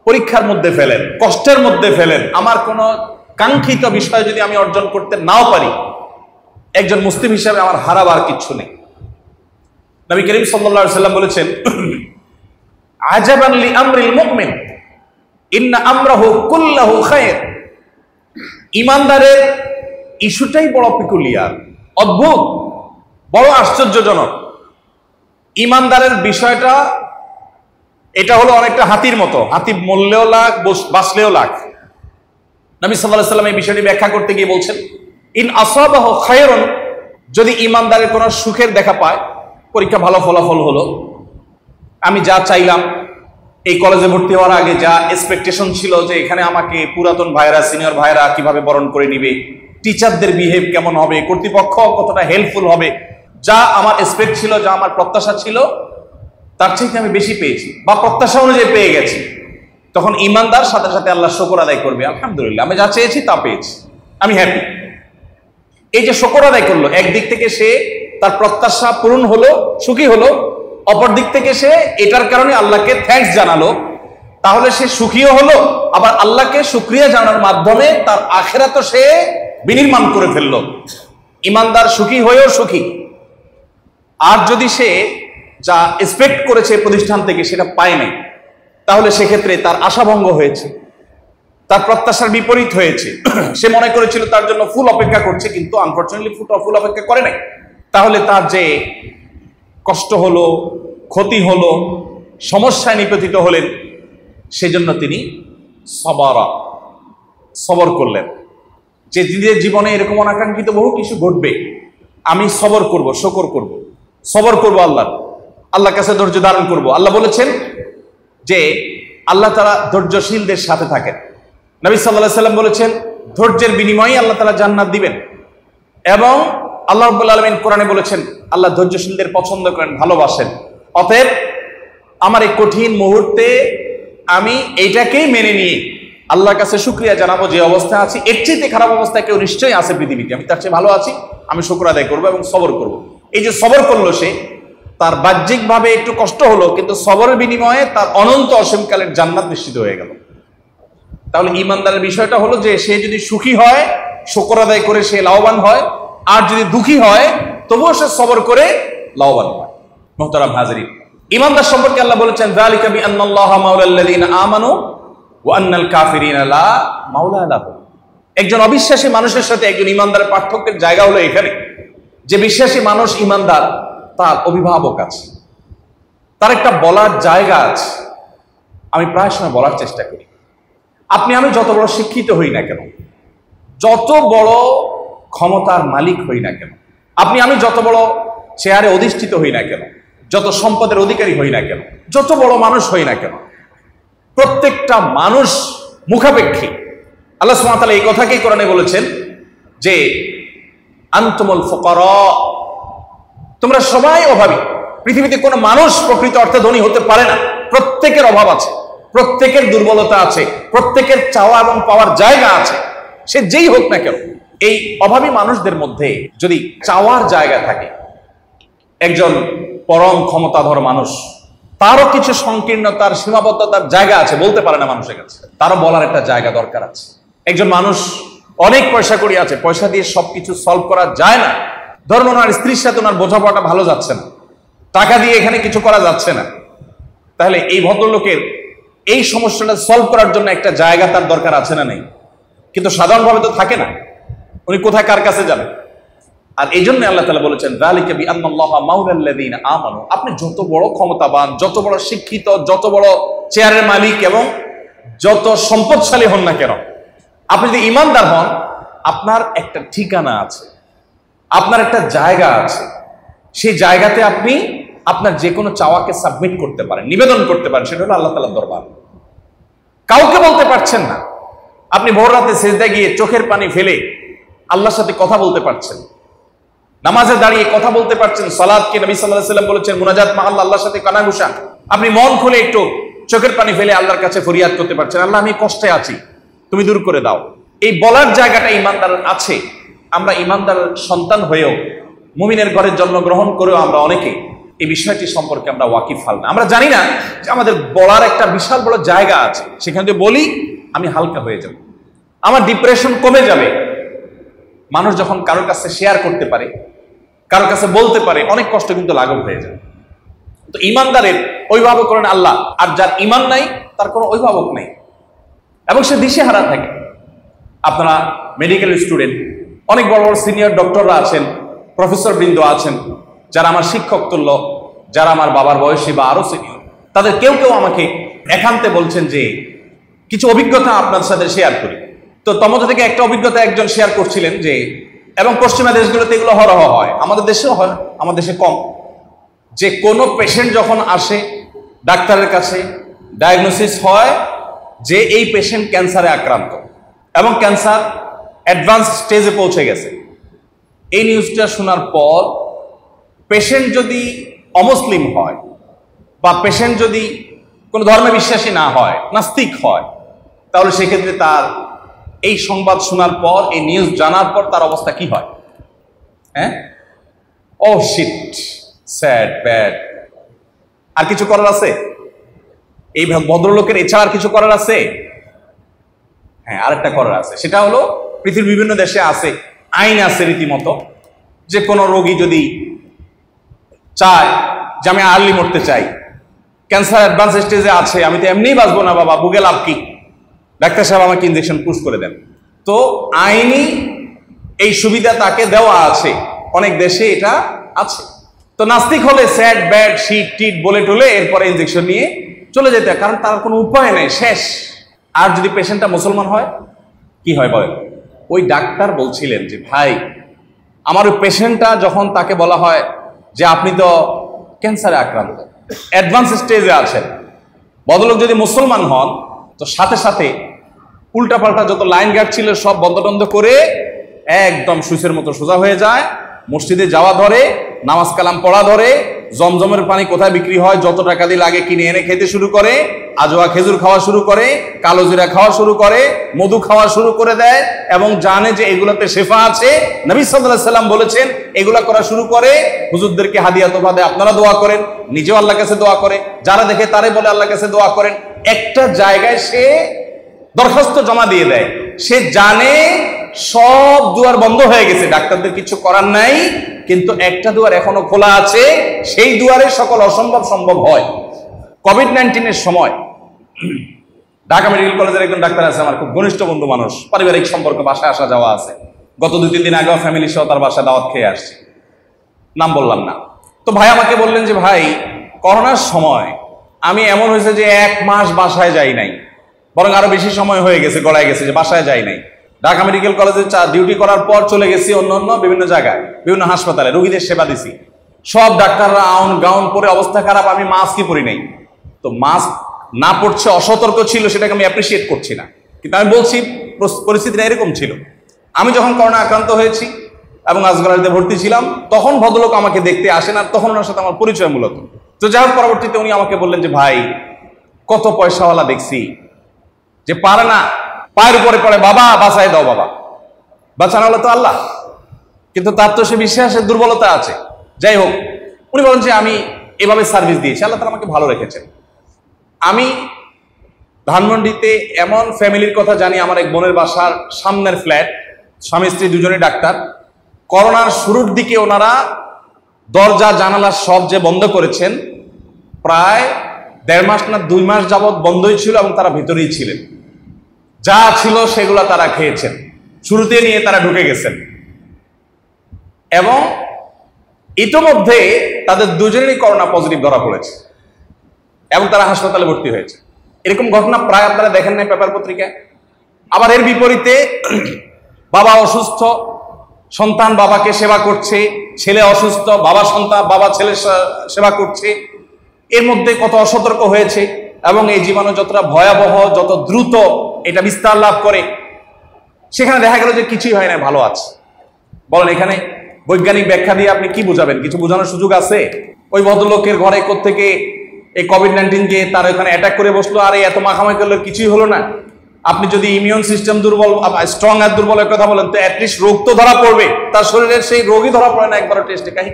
[SPEAKER 1] পরীক্ষার মধ্যে ফেলেন, কষ্টের মধ্যে ফেলেন, আমার কোনো কাঙ্ক্ষিত বিষয় যদি আমি অর্জন করতে নাও পারি, একজন মুসলিম হিসাবে আমার হারাবার কিচ্ছু নেই। নবী করিম সাল্লাল্লাহু আলাইহি ওয়াসাল্লাম বলেছেন, আজাবান লি আমরিল মুমিন ইন্না আমরাহু কুল্লাহু খায়র। ঈমানদারের ইস্যুটাই বড় পিকুলিয়ার, অদ্ভুত, বড় আশ্চর্যজনক। ঈমানদারের বিষয়টা এটা হলো অনেকটা হাতির মতো, হাতি মরলেও লাখ, বাঁচলেও লাখ। নবী সাল্লাল্লাহু আলাইহি ওয়াসাল্লাম এই বিষয়টি ব্যাখ্যা করতে গিয়ে বলছেন, ইন আসাবাহু খায়রুন, যদি ঈমানদারের কোনো সুখের দেখা পায়, পরীক্ষা ভালো ফলাফল হলো, আমি যা চাইলাম, এই কলেজে ভর্তি হওয়ার আগে যা এক্সপেকটেশন ছিল যে এখানে আমাকে পুরাতন ভাইরা, সিনিয়র ভাইরা কিভাবে বরণ করে নিবে, টিচারদের বিহেভ কেমন হবে, কর্তৃপক্ষ কতটা হেল্পফুল হবে, যা আমার এক্সপেক্ট ছিল, যা আমার প্রত্যাশা ছিল, তার চাইতে আমি বেশি পেয়েছি বা প্রত্যাশা অনুযায়ী পেয়ে গেছি, তখন ঈমানদার সাথে সাথে আল্লাহ শুকর আদায় করবে, আলহামদুলিল্লাহ, আমি যা চেয়েছি তা পেয়েছি, আমি হ্যাপি। এই যে শুকর আদায় করলো, একদিক থেকে সে তার প্রত্যাশা পূরণ হলো, সুখী হলো, অপর দিক থেকে সে এটার কারণে আল্লাহকে থ্যাঙ্কস জানালো, তাহলে সে সুখীও হলো, আবার আল্লাহকে শুকরিয়া জানানোর মাধ্যমে তার আখিরাতও সে বিনির্মাণ করে ফেললো। ঈমানদার সুখী হয়েও সুখী। আর যদি সে যা এক্সপেক্ট করেছে প্রতিষ্ঠান থেকে সেটা পায় নাই, তাহলে সেক্ষেত্রে তার আশাভঙ্গ হয়েছে, তার প্রত্যাশার বিপরীত হয়েছে। সে মনে করেছিল তার জন্য ফুল অপেক্ষা করছে, কিন্তু আনফরচুনেটলি ফুল অপেক্ষা করে নাই। তাহলে তার যে কষ্ট হলো, ক্ষতি হলো, সমস্যায় নিপতিত হলেন, সেজন্য তিনি সবর করলেন যে নিজের জীবনে এরকম অনাকাঙ্ক্ষিত বহু কিছু ঘটবে, আমি সবর করব, শুকর করব, সবর করব, আল্লাহর কাছে ধৈর্য ধারণ করব। আল্লাহ বলেছেন যে আল্লাহ তাআলা ধৈর্যশীলদের সাথে থাকেন। নবী সাল্লাল্লাহু আলাইহি ওয়াসাল্লাম বলেছেন, ধৈর্যের বিনিময়ে আল্লাহ তাআলা জান্নাত দিবেন। এবং আল্লাহ রাব্বুল আলামিন কোরআনে বলেছেন, আল্লাহ ধৈর্যশীলদের পছন্দ করেন, ভালোবাসেন। অতএব আমার এই কঠিন মুহূর্তে আমি এইটাকেই মেনে নিয়ে আল্লাহর কাছে শুকরিয়া জানাবো, যে অবস্থায় আছি এর চেয়ে খারাপ অবস্থায় কেউ নিশ্চয়ই আছে পৃথিবীতে, আমি তার চেয়ে ভালো আছি, আমি শুকর আদায় করবো এবং সবর করব। এই যে সবর করলো সে, তার বাহ্যিকভাবে একটু কষ্ট হলো, কিন্তু সবরের বিনিময়ে তার অনন্ত অসীমকালের জান্নাত নিশ্চিত হয়ে গেল। তাহলে ঈমানদারের বিষয়টা হলো যে সে যদি সুখী হয়, শুকর আদায় করে সে লাভবান হয়, আর যদি দুঃখী হয় তবুও সে সবর করে লাভবান হয়। মুহতারাম হাজিরিন, ঈমানদার সম্পর্কে আল্লাহ বলেছেন, যালিকা বিআন্নাল্লাহা মাওলাল্লাযীনা আমানু ওয়া আন্নাল কাফিরিনা লা মাওলা লাহুম। একজন অবিশ্বাসী মানুষের সাথে একজন ঈমানদারের পার্থক্যের জায়গা হলো এখানে যে বিশ্বাসী মানুষ, ঈমানদার, তার অভিভাবক আছে, তার একটা বলার জায়গা আছে। আমি প্রায় সময় বলার চেষ্টা করি, আপনি আমি যত বড় শিক্ষিত হই না কেন, যত বড় ক্ষমতার মালিক হই না কেন, আপনি আমি যত বড় চেয়ারে অধিষ্ঠিত হই না কেন, যত সম্পদের অধিকারী হই না কেন, যত বড় মানুষ হই না কেন, প্রত্যেকটা মানুষ মুখাপেক্ষী। আল্লাহ সুবহানাহু ওয়া তাআলা এই কথাকেই কোরআনে বলেছেন যে আনতুমুল ফুকারা, তোমরা সবাই অভাবী। পৃথিবীতে কোনো মানুষ প্রকৃত অর্থে ধনী হতে পারে না, প্রত্যেকের অভাব আছে, প্রত্যেকের দুর্বলতা আছে, প্রত্যেকের চাওয়া এবং পাওয়ার জায়গা আছে, সে যেই হোক না কেন। এই অভাবী মানুষদের মধ্যে যদি চাওয়ার জায়গা থাকে, একজন পরম ক্ষমতাধর মানুষ, তারও কিছু সংকীর্ণতার, সীমাবদ্ধতার জায়গা আছে, বলতে পারে না মানুষের কাছে, তারও বলার একটা জায়গা দরকার আছে। একজন মানুষ অনেক পয়সা করি আছে, পয়সা দিয়ে সবকিছু সলভ করা যায় না, ধর্ম ওনার স্ত্রীর সাথে ওনার বোঝাপড়াটা ভালো যাচ্ছে না, টাকা দিয়ে এখানে কিছু করা যাচ্ছে না, তাহলে এই ভদ্রলোকের এই সমস্যাটা সলভ করার জন্য একটা জায়গা তার দরকার আছে না নেই? কিন্তু সাধারণভাবে তো থাকে না। উনি কোথায় কার কাছে যাবেন? আর এই জন্য আল্লাহ তাআলা বলেছেন যালিকা বিআন্নাল্লাহা মাওলাল্লাযীনা আমানু। আপনি যত বড় ক্ষমতাবান, যত বড় শিক্ষিত, যত বড় চেয়ারের মালিক এবং যত সম্পদশালী হন না কেন, আপনি যদি ঈমানদার হন, আপনার একটা ঠিকানা আছে, আপনার একটা জায়গা আছে। সেই জায়গাতে আপনি আপনার যে কোনো চাওয়াকে সাবমিট করতে পারেন, নিবেদন করতে পারেন। সেটা হলো আল্লাহ তাআলার দরবার। কাউকে বলতে পারছেন না। আপনি ভোর রাতে সিজদায় গিয়ে চোখের পানি ফেলে আল্লাহর সাথে কথা বলতে পারছেন, নামাজে দাঁড়িয়ে কথা বলতে পারছেন। সালাতকে নবী সাল্লাল্লাহু আলাইহি ওয়াসাল্লাম বলেছেন মুনাজাত মা আল্লাহর সাথে কানাঘুষা। আপনি মন খুলে একটু চোখের পানি ফেলে আল্লাহর কাছে ফরিয়াদ করতে পারছেন, আল্লাহ আমি কষ্টে আছি, তুমি দূর করে দাও। এই বলার জায়গাটা ঈমানদার আছে। আমরা ঈমানদার সন্তান হয়েও, মুমিনের ঘরে জন্মগ্রহণ করেও আমরা অনেকে এই বিষয়টি সম্পর্কে আমরা ওয়াকিফ হাল না। আমরা জানি না যে আমাদের বলার একটা বিশাল বড় জায়গা আছে, সেখানে যদি বলি আমি হালকা হয়ে যাব, আমার ডিপ্রেশন কমে যাবে। মানুষ যখন কারোর কাছে শেয়ার করতে পারে, কারোর কাছে বলতে পারে, অনেক কষ্ট কিন্তু লাঘব হয়ে যায়। তো ঈমানদারের অভিভাবক করেন আল্লাহ, আর যার ঈমান নাই তার কোনো অভিভাবক নেই এবং সে দিশেহারা থাকে। আপনারা মেডিকেল স্টুডেন্ট, অনেক বড় বড় সিনিয়র ডক্টররা আছেন, প্রফেসর বৃন্দ আছেন, যারা আমার শিক্ষক তুল্য, যারা আমার বাবার বয়সী বা আরো সিনিয়র, তাদের কেউ কেউ আমাকে একান্তে বলছেন যে কিছু অভিজ্ঞতা আপনার সাথে শেয়ার করি। তো তমজা থেকে একটা অভিজ্ঞতা একজন শেয়ার করছিলেন যে, এবং পশ্চিমা দেশগুলোতে এগুলো হরহ হয়, আমাদের দেশেও হয়, আমাদের দেশে কম, যে কোনো পেশেন্ট যখন আসে ডাক্তারের কাছে, ডায়াগনোসিস হয় যে এই পেশেন্ট ক্যান্সারে আক্রান্ত এবং ক্যান্সার অ্যাডভান্স স্টেজে পৌঁছে গেছে। এই নিউজটা শোনার পর পেশেন্ট যদি অমুসলিম হয় বা পেশেন্ট যদি কোনো ধর্মে বিশ্বাসী না হয়, নাস্তিক হয়, তাহলে সেক্ষেত্রে তার এই সংবাদ শোনার পর, এই নিউজ জানার পর তার অবস্থা কি হয়? হ্যাঁ, ও শিট, স্যাড, ব্যাড। আর কিছু করার আছে? এই ভদ্রলোকের এছাড়া আর কিছু করার আছে? হ্যাঁ, আরেকটা করার আছে। সেটা হলো, পৃথিবীর বিভিন্ন দেশে আছে, আইন আছে রীতিমতো, যে কোনো রোগী যদি চায় যে আমি আর্লি মরতে চাই, ক্যান্সার অ্যাডভান্স স্টেজে আছে, আমি তো এমনিই বাঁচবো না বাবা, বুকে লাভ কি, ডাক্তার সাহেব আমাকে ইনজেকশন পুশ করে দেন। তো আইনি এই সুবিধা তাকে দেওয়া আছে, অনেক দেশে এটা আছে। তো নাস্তিক হলে স্যাড, ব্যাড, শিট টিট বলে টলে এরপরে ইনজেকশন নিয়ে চলে যেতে হয়, কারণ তার কোনো উপায় নেই, শেষ। আর যদি পেশেন্টটা মুসলমান হয়, কি হয় বলেন? ওই ডাক্তার বলছিলেন যে ভাই, আমার ওই পেশেন্টটা যখন তাকে বলা হয় যে আপনি তো ক্যান্সারে আক্রান্ত, অ্যাডভান্স স্টেজে আছেন, ভদ্রলোক যদি মুসলমান হন তো সাথে সাথে উল্টাপাল্টা যত লাইন গার্ড ছিল সব বন্ধ টন্ধ করে একদম সুইচের মতো সোজা হয়ে যায়, মসজিদে যাওয়া ধরে, নামাজ কালাম পড়া ধরে, জমজমের পানি কোথায় বিক্রি হয় যত টাকা দিয়ে লাগে কিনে এনে খেতে শুরু করে, আজোয়া খেজুর খাওয়া শুরু করে, কালো জিরা খাওয়া শুরু করে, মধু খাওয়া শুরু করে দেয় এবং জানে যে এগুলোতে শেফা আছে। নবী সাল্লাল্লাহু আলাইহি সাল্লাম বলেছেন এগুলা করা শুরু করে, হুজুরদেরকে হাদিয়া তোফা দেয়, আপনারা দোয়া করেন, নিজেও আল্লাহর কাছে দোয়া করে, যারা দেখে তারে বলে আল্লাহর কাছে দোয়া করেন। একটা জায়গায় সে দরখাস্ত জমা দিয়ে দেয়, সে জানে সব দুয়ার বন্ধ হয়ে গেছে, ডাক্তারদের কিছু করার নাই, কিন্তু একটা দুয়ার এখনো খোলা আছে, সেই দুয়ারে সকল অসম্ভব সম্ভব হয়। কোভিড-19 সময় ঢাকা মেডিকেল কলেজের একজন ডাক্তার আছে, আমার খুব ঘনিষ্ঠ বন্ধু মানুষ, পারিবারিক সম্পর্ক, বাসায় আসা যাওয়া আছে। গত 2-3 দিন আগেও ফ্যামিলি সহ তার বাসায় দাওয়াত খেয়ে আসছে, নাম বললাম না। তো ভাই আমাকে বললেন যে ভাই, করোনার সময় আমি এমন হয়েছে যে 1 মাস বাসায় যাই নাই, বরং আরো বেশি সময় হয়ে গেছে, গড়ায় গেছে যে বাসায় যাই নাই। ঢাকা মেডিকেল কলেজে ডিউটি করার পর চলে গেছি অন্য বিভিন্ন জায়গায়, বিভিন্ন হাসপাতালে রোগীদের সেবা দিছি। সব ডাক্তাররা আউন গাউন পরে, অবস্থা খারাপ, আমি মাস্কই পরি নাই। তো মাস্ক না পড়ছে অসতর্ক ছিল, সেটাকে আমি অ্যাপ্রিসিয়েট করছি না, কিন্তু আমি বলছি পরিস্থিতিটা এরকম ছিল। আমি যখন করোনা আক্রান্ত হয়েছি এবং আজগারিতে ভর্তি ছিলাম, তখন ভদ্রলোক আমাকে দেখতে আসেন, আর তখন ওনার সাথে আমার পরিচয় মূলত। তো যাই হোক, পরবর্তীতে উনি আমাকে বললেন যে ভাই, কত পয়সাওয়ালা দেখছি যে পারে না, পায়ের উপরে পড়ে, বাবা বাঁচাই দাও, বাবা বাঁচানো হলো তো আল্লাহ, কিন্তু তার তো সে বিশ্বাসের দুর্বলতা আছে। যাই হোক, উনি বলেন যে আমি এভাবে সার্ভিস দিয়েছি, আল্লাহ তাআলা আমাকে ভালো রেখেছেন। আমি ধানমন্ডিতে এমন ফ্যামিলির কথা জানি, আমার এক বোনের বাসার সামনের ফ্ল্যাট, স্বামী স্ত্রী দুজনেই ডাক্তার। করোনার শুরুর দিকে ওনারা দরজা জানালা সব যে বন্ধ করেছেন, প্রায় 1.5 মাস না 2 মাস যাবৎ বন্ধই ছিল এবং তারা ভিতরেই ছিলেন, যা ছিল সেগুলো তারা খেয়েছেন, শুরুতে নিয়ে তারা ঢুকে গেছেন এবং ইতোমধ্যে তাদের দুজনেরই করোনা পজিটিভ ধরা পড়েছে এবং তারা হাসপাতালে ভর্তি হয়েছে। এরকম ঘটনা প্রায় আপনারা দেখেন নাই পেপার পত্রিকায়। আবার এর বিপরীতে বাবা অসুস্থ, সন্তান বাবাকে সেবা করছে, ছেলে অসুস্থ, বাবা ছেলে সেবা করছে। এর মধ্যে কত অসতর্ক হয়েছে এবং এই জীবাণু যতটা ভয়াবহ, যত দ্রুত এটা বিস্তার লাভ করে, সেখানে দেখা গেল যে কিছুই হয় না, ভালো আছে। বলেন এখানে বৈজ্ঞানিক ব্যাখ্যা দিয়ে আপনি কি বুঝাবেন? কিছু বোঝানোর সুযোগ আছে? ওই ভদ্রলোকের ঘরে কোত্থেকে এই কোভিড-19 গিয়ে তার ওখানে অ্যাটাক করে বসলো, আর এত মাখামাখি করলো, কিছুই হলো না। আপনি যদি ইমিউন সিস্টেম দুর্বল, স্ট্রং আর দুর্বলের কথা বলেন, তো অ্যাটলিস্ট রোগ তো ধরা পড়বে, তার শরীরের সেই রোগই ধরা পড়ে না একবারও টেস্টে। কাহিনী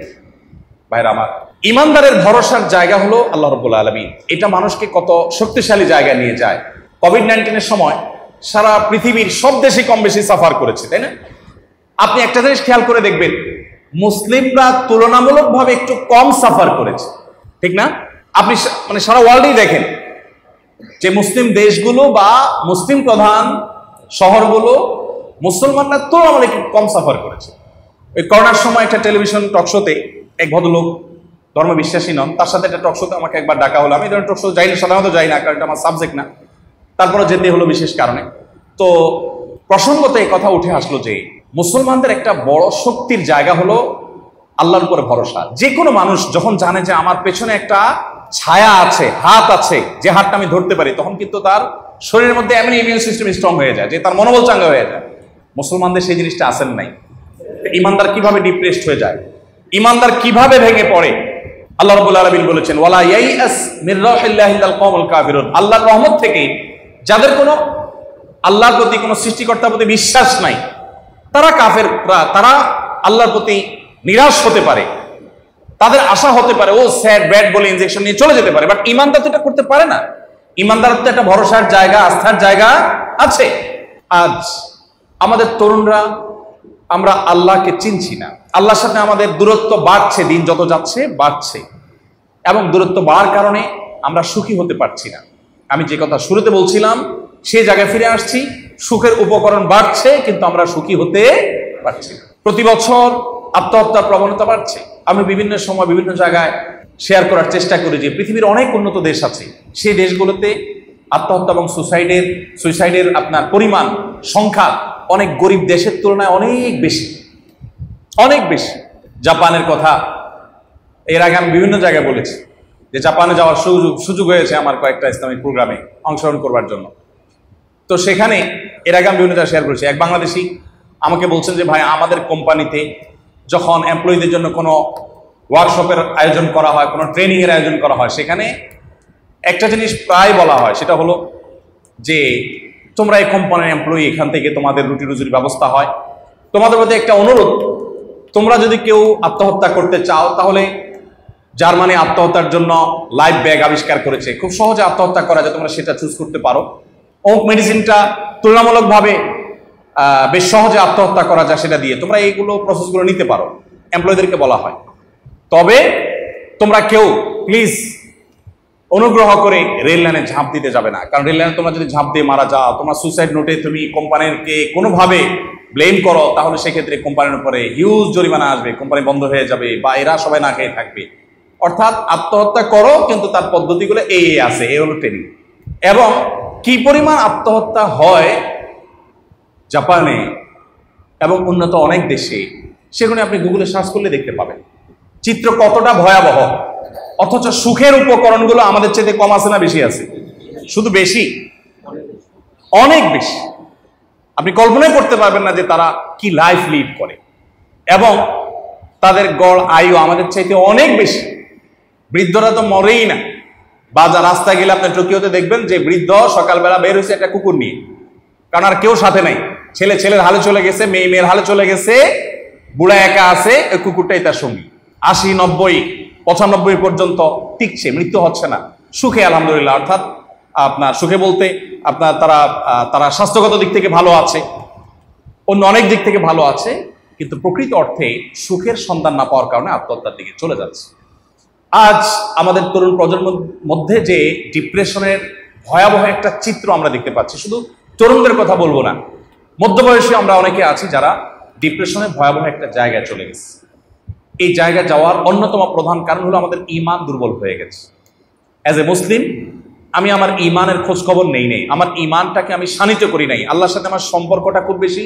[SPEAKER 1] ভাইরা আমার, ইমানদারের ভরসার জায়গা হলো আল্লাহ রাব্বুল আলামিন। এটা মানুষকে কত শক্তিশালী জায়গায় নিয়ে যায়। কোভিড-19 সময় সারা পৃথিবীর সব দেশে কম বেশি সাফার করেছে, তাই না? আপনি একটা জিনিস খেয়াল করে দেখবেন, মুসলিমরা তুলনামূলকভাবে একটু কম সাফার করেছে, ঠিক না? আপনি মানে সারা ওয়ার্ল্ডেই দেখেন যে মুসলিম দেশগুলো বা মুসলিম প্রধান শহরগুলো মুসলমানরা তুলনামূলক কম সাফার করেছে। ওই করোনার সময় একটা টেলিভিশন টকশোতে এক ভদ্রলোক, ধর্ম বিশ্বাসী নন, তার সাথে একটা টকশোতে আমাকে একবার ডাকা হলো। আমি ধরেন টকশো যাই না, সাধারণত যাই না, কারণ এটা আমার সাবজেক্ট না, তারপরে যেতে হলো বিশেষ কারণে। তো প্রসঙ্গতে এই কথা উঠে আসলো যে মুসলমানদের একটা বড় শক্তির জায়গা হলো আল্লাহর উপরে ভরসা। যে কোনো মানুষ যখন জানে যে আমার পেছনে একটা ছায়া আছে, হাত আছে, যে হাতটা আমি ধরতে পারি, তখন কিন্তু তার শরীরের মধ্যে এমনি ইমিউন সিস্টেম স্ট্রং হয়ে যায় যে তার মনোবল চাঙ্গা হয়ে যায়। মুসলমানদের সেই জিনিসটা আসেন নাই। ইমানদার কিভাবে ডিপ্রেসড হয়ে যায়, ইমানদার কিভাবে ভেঙে পড়ে। আল্লাহ রাব্বুল আলামিন বলেছেন, ওয়ালা ইয়াইআস মির রাহিল্লাহি ইল্লাল কওমুল কাফিরুন। আল্লাহর রহমত থেকে যাদের কোনো আল্লাহর প্রতি কোনো সৃষ্টিকর্তার প্রতি বিশ্বাস নাই, তারা কাফেররা, তারা আল্লাহর প্রতি নিরাশ হতে পারে, তাদের আশা হতে পারে ও স্যাড ব্যাড বলে ইনজেকশন নিয়ে চলে যেতে পারে, বাট ইমানদার তো এটা করতে পারে না। ইমানদার তো একটা ভরসার জায়গা, আস্থার জায়গা আছে। আজ আমাদের তরুণরা আমরা আল্লাহকে চিনছি না, আল্লাহর সাথে আমাদের দূরত্ব বাড়ছে, দিন যত যাচ্ছে বাড়ছে, এবং দূরত্ব বাড়ার কারণে আমরা সুখী হতে পারছি না। আমি যে কথা শুরুতে বলছিলাম সেই জায়গায় ফিরে আসছি, সুখের উপকরণ বাড়ছে কিন্তু আমরা সুখী হতে পারছি না। প্রতি বছর আত্মহত্যার প্রবণতা বাড়ছে। আমি বিভিন্ন সময় বিভিন্ন জায়গায় শেয়ার করার চেষ্টা করি যে পৃথিবীর অনেক উন্নত দেশ আছে, সেই দেশগুলোতে আত্মহত্যা এবং সুইসাইডের আপনার পরিমাণ, সংখ্যা অনেক গরিব দেশের তুলনায় অনেক বেশি, অনেক বেশি। জাপানের কথা এর আগে আমি বিভিন্ন জায়গায় বলেছি যে জাপানে যাওয়ার সুযোগ হয়েছে আমার কয়েকটা ইসলামিক প্রোগ্রামে অংশগ্রহণ করবার জন্য। তো সেখানে এর আগে আমি বিভিন্ন জায়গায় শেয়ার করেছি, এক বাংলাদেশি আমাকে বলছেন যে ভাই, আমাদের কোম্পানিতে যখন এমপ্লয়ীদের জন্য কোনো ওয়ার্কশপের আয়োজন করা হয়, কোনো ট্রেনিংয়ের আয়োজন করা হয়, সেখানে একটা জিনিস প্রায় বলা হয়, সেটা হলো যে তোমরা এই কোম্পানির এমপ্লয়ি, এখান থেকে তোমাদের রুটি রুজির ব্যবস্থা হয়, তোমাদের প্রতি একটা অনুরোধ, তোমরা যদি কেউ আত্মহত্যা করতে চাও তাহলে জার্মানি আত্মহত্যার জন্য লাইফ ব্যাগ আবিষ্কার করেছে, খুব সহজে আত্মহত্যা করা যায়, তোমরা সেটা চুজ করতে পারো। অমুক মেডিসিনটা তুলনামূলকভাবে বেশ সহজে আত্মহত্যা করা যায়, সেটা দিয়ে তোমরা এইগুলো প্রসেসগুলো নিতে পারো, এমপ্লয়ীদেরকে বলা হয়। তবে তোমরা কেউ প্লিজ অনুগ্রহ করে রেল লাইনে ঝাঁপ দিতে যাবে না, কারণ রেল লাইনে তোমরা যদি ঝাঁপ দিয়ে মারা যাও, তোমার সুসাইড নোটে তুমি কোম্পানিকে কোনোভাবে ব্লেম করো, তাহলে সেক্ষেত্রে কোম্পানির উপরে হিউজ জরিমানা আসবে, কোম্পানি বন্ধ হয়ে যাবে বা এরা সবাই না খেয়ে থাকবে। অর্থাৎ আত্মহত্যা করো, কিন্তু তার পদ্ধতিগুলো এই আছে, এই হলো ট্রেনিং। এবং কি পরিমাণ আত্মহত্যা হয় জাপানে এবং উন্নত অনেক দেশে, সেগুলো আপনি গুগলে সার্চ করলে দেখতে পাবেন চিত্র কতটা ভয়াবহ। অথচ সুখের উপকরণগুলো আমাদের চেয়ে কম আছে না বেশি আছে? শুধু বেশি, অনেক বেশি। আপনি কল্পনাই করতে পারবেন না যে তারা কি লাইফ লিড করে, এবং তাদের গড় আয়ু আমাদের চাইতে অনেক বেশি। বৃদ্ধরা তো মরেই না। বাজার রাস্তায় গেলে আপনি টোকিওতে দেখবেন যে বৃদ্ধ সকালবেলা বের হয়েছে একটা কুকুর নিয়ে, কারণ আর কেউ সাথে নাই, ছেলে ছেলের হালে চলে গেছে, মেয়ে মেয়ের হালে চলে গেছে, বুড়া একা আছে, ওই কুকুরটাই তার সঙ্গী। 80, 90, 95 পর্যন্ত টিকছে, মৃত্যু হচ্ছে না, সুখে আলহামদুলিল্লাহ। অর্থাৎ আপনার সুখে বলতে আপনার তারা স্বাস্থ্যগত দিক থেকে ভালো আছে, অন্য অনেক দিক থেকে ভালো আছে, কিন্তু প্রকৃত অর্থে সুখের সন্ধান না পাওয়ার কারণে আত্মহত্যার দিকে চলে যাচ্ছে। আজ আমাদের তরুণ প্রজন্মের মধ্যে যে ডিপ্রেশনের ভয়াবহ একটা চিত্র আমরা দেখতে পাচ্ছি, শুধু তরুণদের কথা বলবো না, মধ্যবয়সী আমরা অনেকে আছি যারা ডিপ্রেশনে ভয়াবহ একটা জায়গায় চলে গেছে। এই জায়গায় যাওয়ার অন্যতম প্রধান কারণ হলো আমাদের ঈমান দুর্বল হয়ে গেছে। অ্যাজ এ মুসলিম আমি আমার ঈমানের খোঁজ খবর নেই, আমার ঈমানটাকে আমি শানিত করি নাই, আল্লাহর সাথে আমার সম্পর্কটা খুব বেশি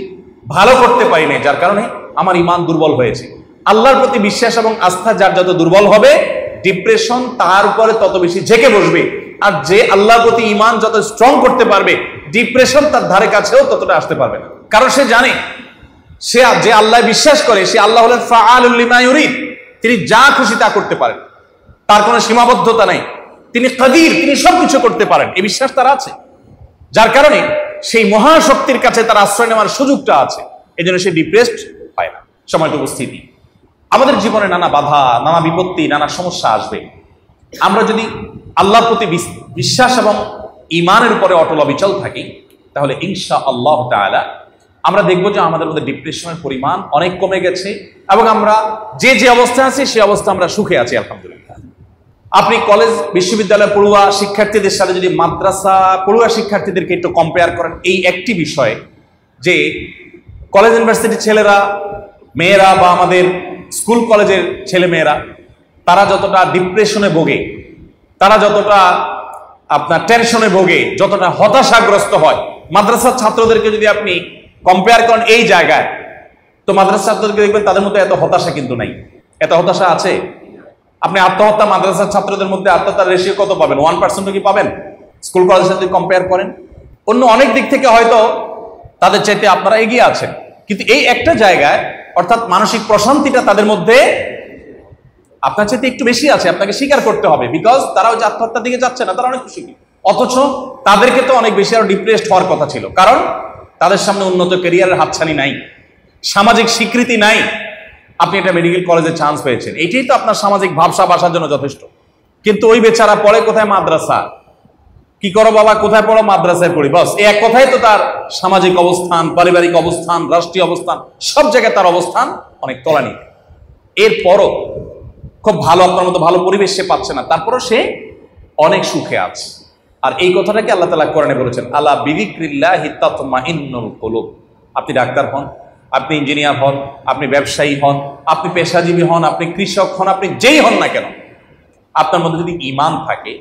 [SPEAKER 1] ভালো করতে পারি নাই, যার কারণে আমার ঈমান দুর্বল হয়েছে। আল্লাহর প্রতি বিশ্বাস এবং আস্থা যার যত দুর্বল হবে, ডিপ্রেশন তার উপরে তত বেশি ঝেঁকে বসবে। আর যে আল্লাহর প্রতি ঈমান যত স্ট্রং করতে পারবে, ডিপ্রেশন তার ধারে কাছেও ততটা আসতে পারবে না। কারণ সে জানে, সে যে আল্লাহ বিশ্বাস করে, সে আল্লাহ হলেন ফাআলুল লিমা ইউরিদ, তিনি যা খুশি তা করতে পারেন, তার কোনো সীমাবদ্ধতা নেই, তিনি কাদির, তিনি সবকিছু করতে পারেন, এই বিশ্বাস তার আছে। যার কারণে সেই মহাশক্তির কাছে তার আশ্রয় নেওয়ার সুযোগটা আছে, এই জন্য সে ডিপ্রেসড হয় না। সময়ত উপস্থিতি, আমাদের জীবনে নানা বাধা, নানা বিপত্তি, নানা সমস্যা আসবে। আমরা যদি আল্লাহর প্রতি বিশ্বাস এবং ঈমানের উপরে অটল অবিচল থাকি, তাহলে ইনশাআল্লাহ তাআলা আমরা দেখবো যে আমাদের মধ্যে ডিপ্রেশনের পরিমাণ অনেক কমে গেছে এবং আমরা যে যে অবস্থায় আছি সে অবস্থা আমরা সুখে আছি আলহামদুলিল্লাহ। আপনি কলেজ বিশ্ববিদ্যালয় পড়ুয়া শিক্ষার্থীদের সাথে যদি মাদ্রাসা পড়ুয়া শিক্ষার্থীদেরকে একটু কম্পেয়ার করেন এই একটি বিষয়ে, যে কলেজ ইউনিভার্সিটির ছেলেরা, মেয়েরা বা আমাদের স্কুল কলেজের ছেলে মেয়েরা, তারা যতটা ডিপ্রেশনে ভোগে, তারা যতটা আপনার টেনশনে ভোগে, যতটা হতাশাগ্রস্ত হয়, মাদ্রাসার ছাত্রদেরকে যদি আপনি কম্পেয়ার করেন এই জায়গায়, তো মাদ্রাসার ছাত্রদেরকে দেখবেন তাদের মধ্যে এত হতাশা কিন্তু নাই। এত হতাশা আছে? আপনি আত্মহত্যা, মাদ্রাসার ছাত্রদের মধ্যে আত্মহত্যার রেশিও কত পাবেন? 1% কি পাবেন? স্কুল কলেজের সাথে কম্পেয়ার করেন, অন্য অনেক দিক থেকে হয়তো তাদের চাইতে আপনারা এগিয়ে আছেন, কিন্তু এই একটা জায়গায় অর্থাৎ মানসিক প্রশান্তিটা তাদের মধ্যে আপনার চাইতে একটু বেশি আছে, আপনাকে স্বীকার করতে হবে। বিকজ তারা ওই যে আত্মহত্যার দিকে যাচ্ছে না, তারা অনেক খুশি। অথচ তাদেরকে তো অনেক বেশি আরো ডিপ্রেসড হওয়ার কথা ছিল, কারণ তাদের সামনে উন্নত ক্যারিয়ারের হাতছানি নাই, সামাজিক স্বীকৃতি নাই। আপনি একটা মেডিকেল কলেজে চান্স পেয়েছেন, এটাই তো আপনার সামাজিক ভাবসাব আসার জন্য যথেষ্ট। কিন্তু ওই বেচারা পড়ে কোথায়? মাদ্রাসা। কি করো বাবা? কোথায় পড়ো? মাদ্রাসায় পড়ি। বস এই এক কথাই তো তার সামাজিক অবস্থান, পারিবারিক অবস্থান, রাষ্ট্রীয় অবস্থান, সব জায়গায় তার অবস্থান অনেক তলানি। এরপরও খুব ভালো, আপনার মতো ভালো পরিবেশ সে পাচ্ছে না, তারপরও সে অনেক সুখে আছে। আর এই কথাটাকে আল্লাহ তাআলা কোরআনে বলেছেন, আলা বিযিকরিল্লাহি তাতমাইন্নুল কুলুব। আপনি ডাক্তার হন, আপনি ইঞ্জিনিয়ার হন, আপনি ব্যবসায়ী হন, আপনি পেশাজীবী হন, আপনি কৃষক হন, আপনি যেই হন না কেন, আপনার মধ্যে যদি ঈমান থাকে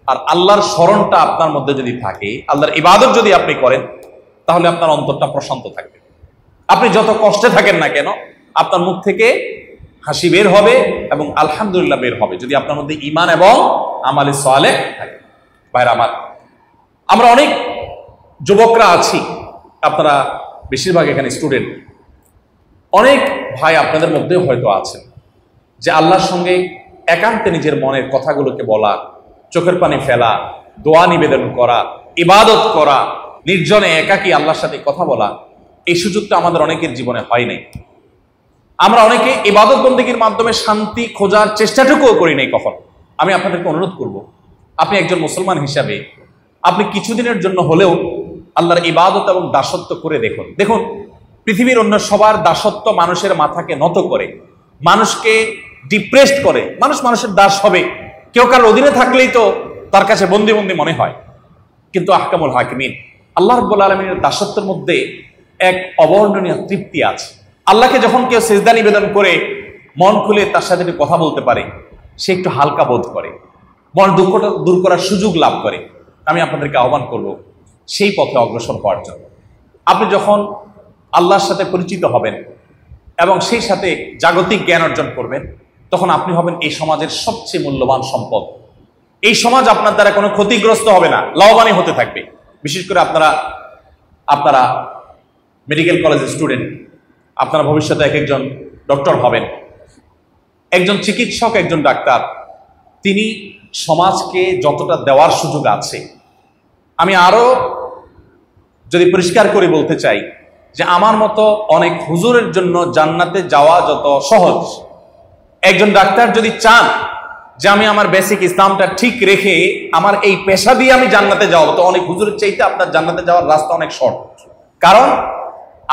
[SPEAKER 1] আর আল্লাহর স্মরণটা আপনার মধ্যে যদি থাকে, আল্লাহর ইবাদত যদি আপনি করেন, তাহলে আপনার অন্তরটা প্রশান্ত থাকবে। আপনি যত কষ্টে থাকেন না কেন, আপনার মুখ থেকে হাসি বের হবে এবং আলহামদুলিল্লাহ বের হবে, যদি আপনার মধ্যে ঈমান এবং আমালে সালেহ থাকে। ভাইরা আমার, আমরা অনেক যুবকরা আছি, আপনারা বেশিরভাগ এখানে স্টুডেন্ট, অনেক ভাই আপনাদের মধ্যে হয়তো আছেন যে আল্লাহর সঙ্গে একান্তে নিজের মনের কথাগুলোকে বলা, চোখের পানি ফেলা, দোয়া নিবেদন করা, ইবাদত করা, নির্জনে একাকী আল্লাহর সাথে কথা বলা, এই সুযোগটা আমাদের অনেকের জীবনে হয় নাই। আমরা অনেকে ইবাদত বন্দেগীর মাধ্যমে শান্তি খোঁজার চেষ্টাটুকুও করি নাই কখন। আমি আপনাদেরকে অনুরোধ করব, আপনি একজন মুসলমান হিসাবে আপনি কিছুদিনের জন্য হলেও আল্লাহর ইবাদত এবং দাসত্ব করে দেখুন। দেখুন, পৃথিবীর অন্য সবার দাসত্ব মানুষের মাথাকে নত করে, মানুষকে ডিপ্রেসড করে। মানুষ মানুষের দাস হবে, কেউ কারোর অধীনে থাকলেই তো তার কাছে বন্দি বন্দি মনে হয়। কিন্তু আহকামুল হাকিমিন, আল্লাহ রাব্বুল আলামিনের দাসত্বের মধ্যে এক অবর্ণনীয় তৃপ্তি আছে। আল্লাহকে যখন কেউ সিজদা নিবেদন করে মন খুলে তার সাথে কথা বলতে পারে, সে একটু হালকা বোধ করে, মন দুঃখটা দূর করার সুযোগ লাভ করে। আমি আপনাদেরকে আহ্বান করব সেই পথে অগ্রসর হওয়ার জন্য। আপনি যখন আল্লাহর সাথে পরিচিত হবেন এবং সেই সাথে জাগতিক জ্ঞান অর্জন করবেন, তখন আপনি হবেন এই সমাজের সবচেয়ে মূল্যবান সম্পদ। এই সমাজ আপনার দ্বারা কোনো ক্ষতিগ্রস্ত হবে না, লাভবানই হতে থাকবে। বিশেষ করে আপনারা মেডিকেল কলেজের স্টুডেন্ট, আপনারা ভবিষ্যতে এক একজন ডক্টর হবেন। একজন চিকিৎসক, একজন ডাক্তার, তিনি সমাজকে যতটা দেওয়ার সুযোগ আছে, আমি আরো যদি পরিষ্কার করে বলতে চাই যে আমার মতো অনেক হুজুরের জন্য জান্নাতে যাওয়া যত সহজ, একজন ডাক্তার যদি চান যে আমি আমার বেসিক ইসলামটা ঠিক রেখে আমার এই পেশা দিয়ে আমি জান্নাতে যাওয়া, তো অনেক হুজুরের চাইতে আপনার জান্নাতে যাওয়ার রাস্তা অনেক শর্ট। কারণ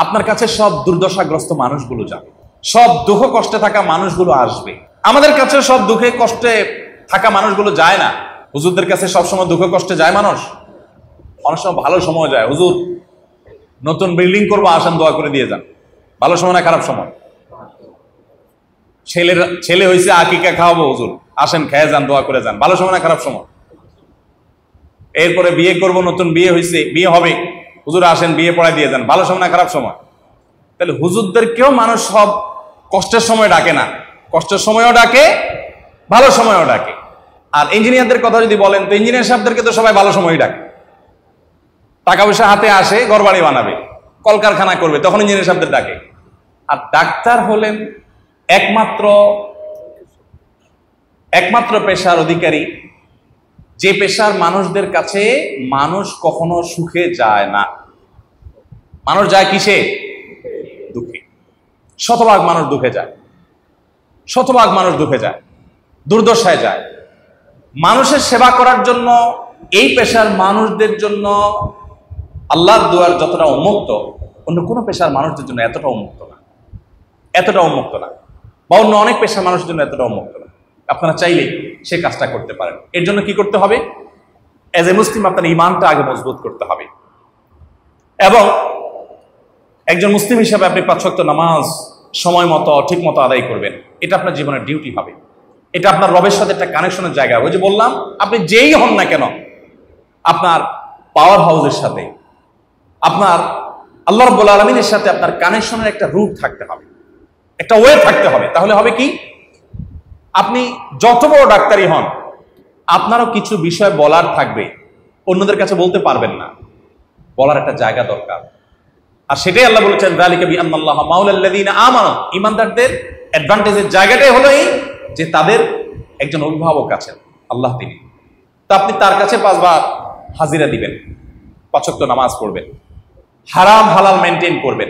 [SPEAKER 1] আপনার কাছে সব দুর্দশাগ্রস্ত মানুষগুলো যাবে, সব দুঃখ কষ্টে থাকা মানুষগুলো আসবে। আমাদের কাছে সব দুঃখে কষ্টে থাকা মানুষগুলো যায় না। হুজুরদের কাছে সবসময় দুঃখ কষ্টে যায় মানুষ, অনেক সময় ভালো সময় যায়। হুজুর নতুন বিল্ডিং করবো, আসেন দোয়া করে দিয়ে যান। ভালো সময় না খারাপ সময়? ছেলে হয়েছে, আকিকা খাওয়াবো, হুজুর আসেন খেয়ে যান, দোয়া করে যান। ভালো সময় না খারাপ সময়? এরপরে বিয়ে করব, নতুন বিয়ে হয়েছে, বিয়ে হবে, হুজুর আসেন বিয়ে পড়ায় দিয়ে যান। ভালো সময় না খারাপ সময়? তাহলে হুজুরদেরকেও মানুষ সব কষ্টের সময় ডাকে না, কষ্টের সময়ও ডাকে, ভালো সময়ও ডাকে। আর ইঞ্জিনিয়ারদের কথা যদি বলেন, তো ইঞ্জিনিয়ার সাহেবদেরকে তো সবাই ভালো সময়ই ডাকে। টাকা পয়সা হাতে আসে, ঘরবাড়ি বানাবে, কলকারখানা করবে, তখন ইঞ্জিনিয়ার সাহেবদের ডাকে। আর ডাক্তার হলেন একমাত্র পেশার অধিকারী, যে পেশার মানুষদের কাছে মানুষ কখনো সুখে যায় না। মানুষ যায় কিসে? দুঃখে। শতভাগ মানুষ দুঃখে যায়, শতভাগ মানুষ দুঃখে যায়, দুর্দশায় যায়। মানুষের সেবা করার জন্য এই পেশার মানুষদের জন্য আল্লাহর দুয়ার যতটা উন্মুক্ত, অন্য কোনো পেশার মানুষদের জন্য এতটা উন্মুক্ত না, এতটা উন্মুক্ত না, বা অন্য অনেক পেশার মানুষের জন্য এতটা উন্মুক্ত না। আপনারা চাইলে সে কাজটা করতে পারেন। এর জন্য কি করতে হবে? এজ এ মুসলিম আপনার ইমানটা আগে মজবুত করতে হবে, এবং একজন মুসলিম হিসাবে আপনি 5 ওয়াক্ত নামাজ সময় মতো ঠিক মতো আদায় করবেন। এটা আপনার জীবনের ডিউটি হবে। এটা আপনার রবের সাথে একটা কানেকশনের জায়গা। ওই যে বললাম, আপনি যেই হন না কেন, আপনার পাওয়ার হাউসের সাথে, আপনার আল্লাহ রাব্বুল আলামিনের সাথে আপনার কানেকশনের একটা রুট থাকতে হবে, একটা ওয়ে থাকতে হবে। তাহলে হবে কি, আপনি যত বড় ডাক্তারই হন, আপনারও কিছু বিষয় বলার থাকবে, অন্যদের কাছে বলতে পারবেন না, বলার একটা জায়গা দরকার। আর সেটাই আল্লাহ বলেছেন, যালিকা বিআন্নাল্লাহা মাওলাল্লাযীনা আমানু। ঈমানদারদের অ্যাডভান্টেজের জায়গাটাই হলো এই যে তাদের একজন অভিভাবক আছেন, আল্লাহ তিনি। তো আপনি তার কাছে 5 বার হাজিরা দিবেন, 5 ওয়াক্ত নামাজ পড়বেন, হারাম হালাল মেনটেন করবেন।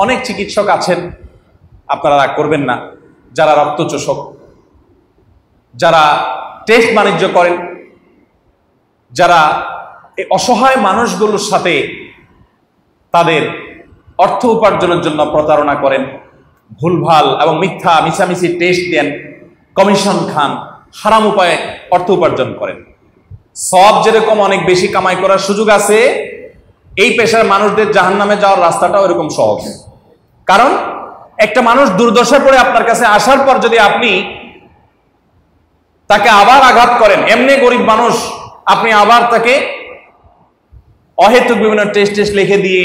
[SPEAKER 1] অনেক চিকিৎসক আছেন, আপনারা রাগ করবেন না, যারা রক্তচোষক, যারা টেস্ট বাণিজ্য করেন, যারা এই অসহায় মানুষগুলোর সাথে তাদের অর্থ উপার্জনের জন্য প্রতারণা করেন, ভুলভাল এবং মিথ্যা মিছামিছি টেস্ট দেন, কমিশন খান, হারাম উপায়ে অর্থ উপার্জন করেন। সব যেরকম অনেক বেশি কামাই করার সুযোগ আছে, এই পেশার মানুষদের জাহান্নামে যাওয়ার রাস্তাটাও এরকম সহজ। কারণ একটা মানুষ দুর্দশায় পড়ে আপনার কাছে আসার পর যদি আপনি তাকে আবার আঘাত করেন, এমনি গরিব মানুষ, আপনি আবার তাকে অহেতুক বিভিন্ন টেস্ট লিখে দিয়ে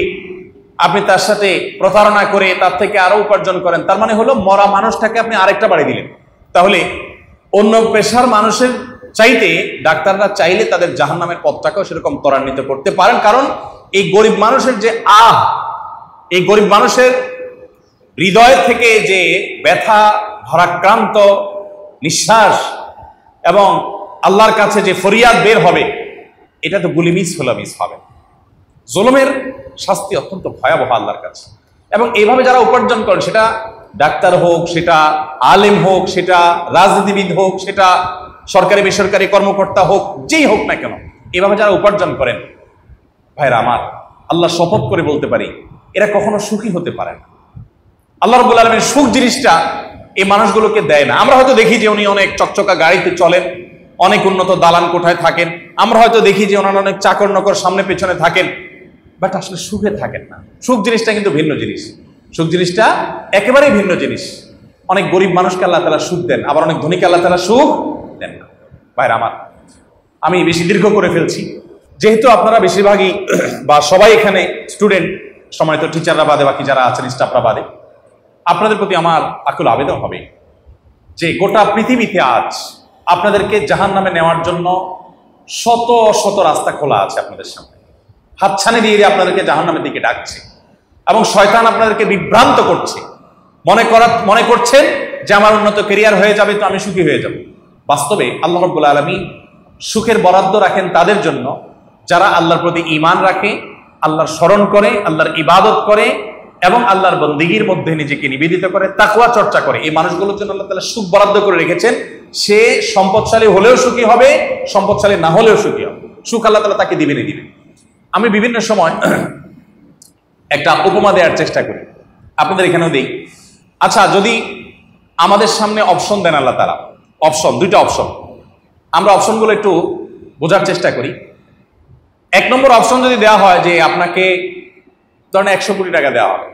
[SPEAKER 1] আপনি তার সাথে প্রতারণা করে তার থেকে আরো উপার্জন করেন, তার মানে হলো মরা মানুষটাকে আপনি আরেকটা বাড়িয়ে দিলেন। তাহলে অন্য পেশার মানুষের চাইতে ডাক্তাররা চাইলে তাদের জাহান্নামের পথটাকেও সেরকম ত্বরান্বিত করতে পারেন। কারণ এই গরিব মানুষের যে এই গরিব মানুষের হৃদয় থেকে যে ব্যথা, ভারাক্রান্ত নিঃশ্বাস এবং আল্লাহর কাছে যে ফরিয়াদ বের হবে, এটা তো গুলি মিস হবে। জুলুমের শাস্তি অত্যন্ত ভয়াবহ আল্লাহর কাছে। এবং এইভাবে যারা উপার্জন করেন, সেটা ডাক্তার হোক, সেটা আলেম হোক, সেটা রাজনীতিবিদ হোক, সেটা সরকারি বেসরকারি কর্মকর্তা হোক, যেই হোক না কেন, এভাবে যারা উপার্জন করেন, ভাইরা আমার, আল্লাহ শপথ করে বলতে পারি, এরা কখনো সুখী হতে পারে না। আল্লাহ রাব্বুল আলামিন সুখ জিনিসটা এই মানুষগুলোকে দেয় না। আমরা হয়তো দেখি যে উনি অনেক চকচকা গাড়িতে চলেন, অনেক উন্নত দালান কোঠায় থাকেন, আমরা হয়তো দেখি যে ওনার অনেক চাকর নকর সামনে পেছনে থাকেন, বাট আসলে সুখে থাকেন না। সুখ জিনিসটা কিন্তু ভিন্ন জিনিস, সুখ জিনিসটা একেবারেই ভিন্ন জিনিস। অনেক গরিব মানুষকে আল্লাহ তাআলা সুখ দেন, আবার অনেক ধনীকে আল্লাহ তাআলা সুখ দেন না। ভাইরা আমার, আমি বেশি দীর্ঘ করে ফেলছি, যেহেতু আপনারা বেশিরভাগই বা সবাই এখানে স্টুডেন্ট, সম্মানিত টিচাররা বাদে বাকি যারা আছেন স্টাফরা বাদে, আপনাদের প্রতি আমার আকুল আবেদন হবে যে গোটা পৃথিবীতে আজ আপনাদেরকে জাহান্নামে নেওয়ার জন্য শত শত রাস্তা খোলা আছে আপনাদের সামনে। হাতছানি দিয়ে আপনাদেরকে জাহান্নামের দিকে ডাকছে, এবং শয়তান আপনাদেরকে বিভ্রান্ত করছে। মনে করছেন যে আমার উন্নত ক্যারিয়ার হয়ে যাবে, তো আমি সুখী হয়ে যাব। বাস্তবে আল্লাহ রাব্বুল আলামিন সুখের বরাদ্দ রাখেন তাদের জন্য যারা আল্লাহর প্রতি ঈমান রাখে, আল্লাহর স্মরণ করে, আল্লাহর ইবাদত করে এবং আল্লাহর বন্দেগীর মধ্যে নিজেকে নিবেদিত করে, তাকওয়া চর্চা করে। এই মানুষগুলোর জন্য আল্লাহ তাআলা সুখ বরাদ্দ করে রেখেছেন। সে সম্পদশালী হলেও সুখী হবে, সম্পদশালী না হলেও সুখী হবে। সুখ আল্লাহ তাআলা তাকে দিবেনই দিবেন। আমি বিভিন্ন সময় একটা উপমা দেওয়ার চেষ্টা করি, আপনাদের এখানেও দিই। আচ্ছা, যদি আমাদের সামনে অপশন দেন আল্লাহ তাআলা, অপশন, 2টা অপশন, আমরা অপশনগুলো একটু বোঝার চেষ্টা করি। 1 নম্বর অপশন যদি দেওয়া হয় যে আপনাকে ধরেন 100 কোটি টাকা দেওয়া হবে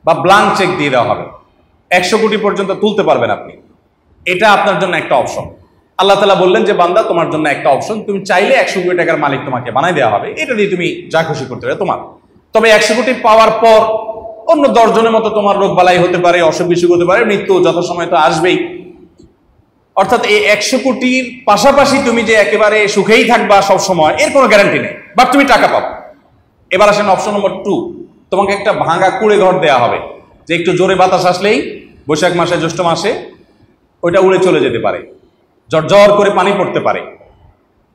[SPEAKER 1] বা ব্ল্যাঙ্ক চেক দিয়ে দেওয়া হবে, 100 কোটি পর্যন্ত তুলতে পারবেন আপনি। এটা আপনার জন্য একটা অপশন। আল্লাহ তাআলা বললেন যে বান্দা তোমার জন্য একটা অপশন, তুমি চাইলে 100 কোটি টাকার মালিক তোমাকে বানাই দেওয়া হবে, এটা দিয়ে তুমি যা খুশি করতে পারবে তোমার। তবে 100 কোটি পাওয়ার পর অন্য 10 জনের মতো তোমার রোগ বালাই হতে পারে, অসুখ বিসুখ হতে পারে, মৃত্যু যত সময় তো আসবেই। অর্থাৎ এই 100 কোটির পাশাপাশি তুমি যে একেবারে সুখেই থাকবা সব সময়, এর কোনো গ্যারান্টি নেই, বাট তুমি টাকা পাবো। এবার আসেন অপশন নম্বর 2, তোমাকে একটা ভাঙা কুড়ে ঘর দেওয়া হবে, যে একটু জোরে বাতাস আসলেই বৈশাখ মাসে জ্যৈষ্ঠ মাসে ওইটা উড়ে চলে যেতে পারে, ঝরঝর করে পানি পড়তে পারে,